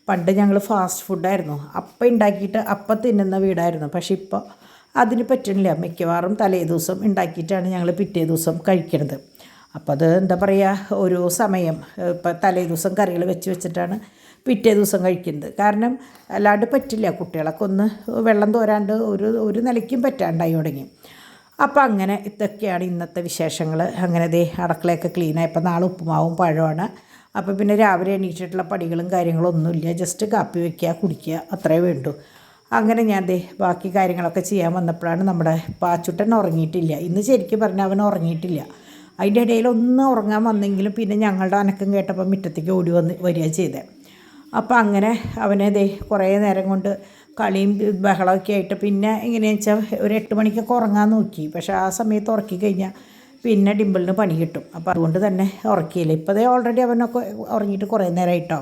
Speaker 1: പണ്ട് ഞങ്ങൾ ഫാസ്റ്റ് ഫുഡായിരുന്നു, അപ്പം ഉണ്ടാക്കിയിട്ട് അപ്പം തിന്നുന്ന വീടായിരുന്നു. പക്ഷേ ഇപ്പോൾ അതിന് പറ്റണില്ല. മിക്കവാറും തലേ ദിവസം ഉണ്ടാക്കിയിട്ടാണ് ഞങ്ങൾ പിറ്റേ ദിവസം കഴിക്കുന്നത്. അപ്പോൾ അത് എന്താ പറയുക, ഒരു സമയം ഇപ്പം തലേ ദിവസം കറികൾ വെച്ചിട്ടാണ് പിറ്റേ ദിവസം കഴിക്കുന്നത്. കാരണം അല്ലാണ്ട് പറ്റില്ല, കുട്ടികളൊക്കെ ഒന്ന് വെള്ളം തോരാണ്ട് ഒരു നിലയ്ക്കും പറ്റാണ്ടായി തുടങ്ങി. അപ്പോൾ അങ്ങനെ ഇതൊക്കെയാണ് ഇന്നത്തെ വിശേഷങ്ങൾ. അങ്ങനെ അടുക്കളയൊക്കെ ക്ലീനായപ്പോൾ നാളെ ഉപ്പുമാവും പഴമാണ്. അപ്പോൾ പിന്നെ രാവിലെ എണീറ്റിട്ടുള്ള പടികളും കാര്യങ്ങളും ഒന്നുമില്ല, ജസ്റ്റ് കാപ്പി വയ്ക്കുക, കുടിക്കുക, അത്രേ വേണ്ടൂ. അങ്ങനെ ഞാൻ ബാക്കി കാര്യങ്ങളൊക്കെ ചെയ്യാൻ വന്നപ്പോഴാണ് നമ്മുടെ പാച്ചുട്ടൻ ഉറങ്ങിയിട്ടില്ല. ഇന്ന് ശരിക്കും പറഞ്ഞാൽ അവൻ ഉറങ്ങിയിട്ടില്ല. അതിൻ്റെ ഇടയിൽ ഒന്ന് ഉറങ്ങാൻ വന്നെങ്കിലും പിന്നെ ഞങ്ങളുടെ അനക്കം കേട്ടപ്പോൾ മുറ്റത്തേക്ക് ഓടി വരിക ചെയ്തത്. അപ്പോൾ അങ്ങനെ അവനെ കുറേ നേരം കൊണ്ട് കളിയും ബഹളമൊക്കെ ആയിട്ട് പിന്നെ എങ്ങനെയാണെന്ന് വെച്ചാൽ ഒരു 8 മണിക്കൊക്കെ ഉറങ്ങാൻ നോക്കി. പക്ഷേ ആ സമയത്ത് ഉറക്കി കഴിഞ്ഞാൽ പിന്നെ ഡിംപിളിന് പണി കിട്ടും. അപ്പോൾ അതുകൊണ്ട് തന്നെ ഉറക്കിയില്ല. ഇപ്പോൾ ഓൾറെഡി അവനൊക്കെ ഉറങ്ങിയിട്ട് കുറേ നേരമായിട്ടോ.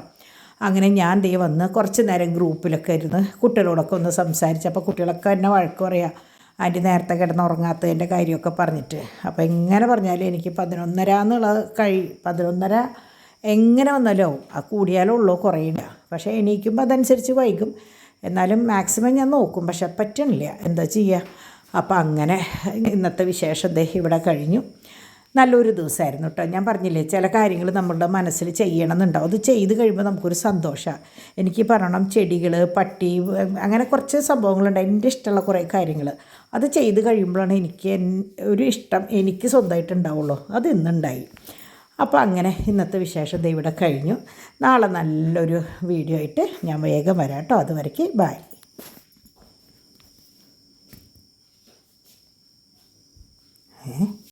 Speaker 1: അങ്ങനെ ഞാൻ വന്ന് കുറച്ച് നേരം ഗ്രൂപ്പിലൊക്കെ ഇരുന്ന് കുട്ടികളോടൊക്കെ ഒന്ന് സംസാരിച്ച്. അപ്പോൾ കുട്ടികളൊക്കെ എന്നെ വഴക്ക് പറയുക, ആൻറ്റി നേരത്തെ കിടന്നുറങ്ങാത്തതിൻ്റെ കാര്യമൊക്കെ പറഞ്ഞിട്ട്. അപ്പോൾ എങ്ങനെ പറഞ്ഞാലും എനിക്ക് 11:30 എന്നുള്ളത് 11:30 എങ്ങനെ വന്നാലും ആവും. ആ കൂടിയാലുള്ളൂ കുറയില്ല. പക്ഷേ എണീക്കുമ്പോൾ അതനുസരിച്ച് വൈകും. എന്നാലും മാക്സിമം ഞാൻ നോക്കും. പക്ഷെ പറ്റണില്ല, എന്താ ചെയ്യുക. അപ്പോൾ അങ്ങനെ ഇന്നത്തെ വിശേഷം ഇവിടെ കഴിഞ്ഞു. നല്ലൊരു ദിവസമായിരുന്നു കേട്ടോ. ഞാൻ പറഞ്ഞില്ലേ, ചില കാര്യങ്ങൾ നമ്മളുടെ മനസ്സിൽ ചെയ്യണമെന്നുണ്ടാവും. അത് ചെയ്ത് കഴിയുമ്പോൾ നമുക്കൊരു സന്തോഷമാണ്. എനിക്ക് പറയണം, ചെടികൾ, പട്ടി, അങ്ങനെ കുറച്ച് സംഭവങ്ങളുണ്ട്. എൻ്റെ ഇഷ്ടമുള്ള കുറേ കാര്യങ്ങൾ അത് ചെയ്ത് കഴിയുമ്പോഴാണ് എനിക്ക് ഒരു ഇഷ്ടം എനിക്ക് സ്വന്തമായിട്ട് ഉണ്ടാവുള്ളൂ. അത് ഇന്നുണ്ടായി. അപ്പോൾ അങ്ങനെ ഇന്നത്തെ വിശേഷം ഇവിടെ കഴിഞ്ഞു. നാളെ നല്ലൊരു വീഡിയോ ആയിട്ട് ഞാൻ വേഗം വരാം കേട്ടോ. അതുവരയ്ക്ക് ബൈ.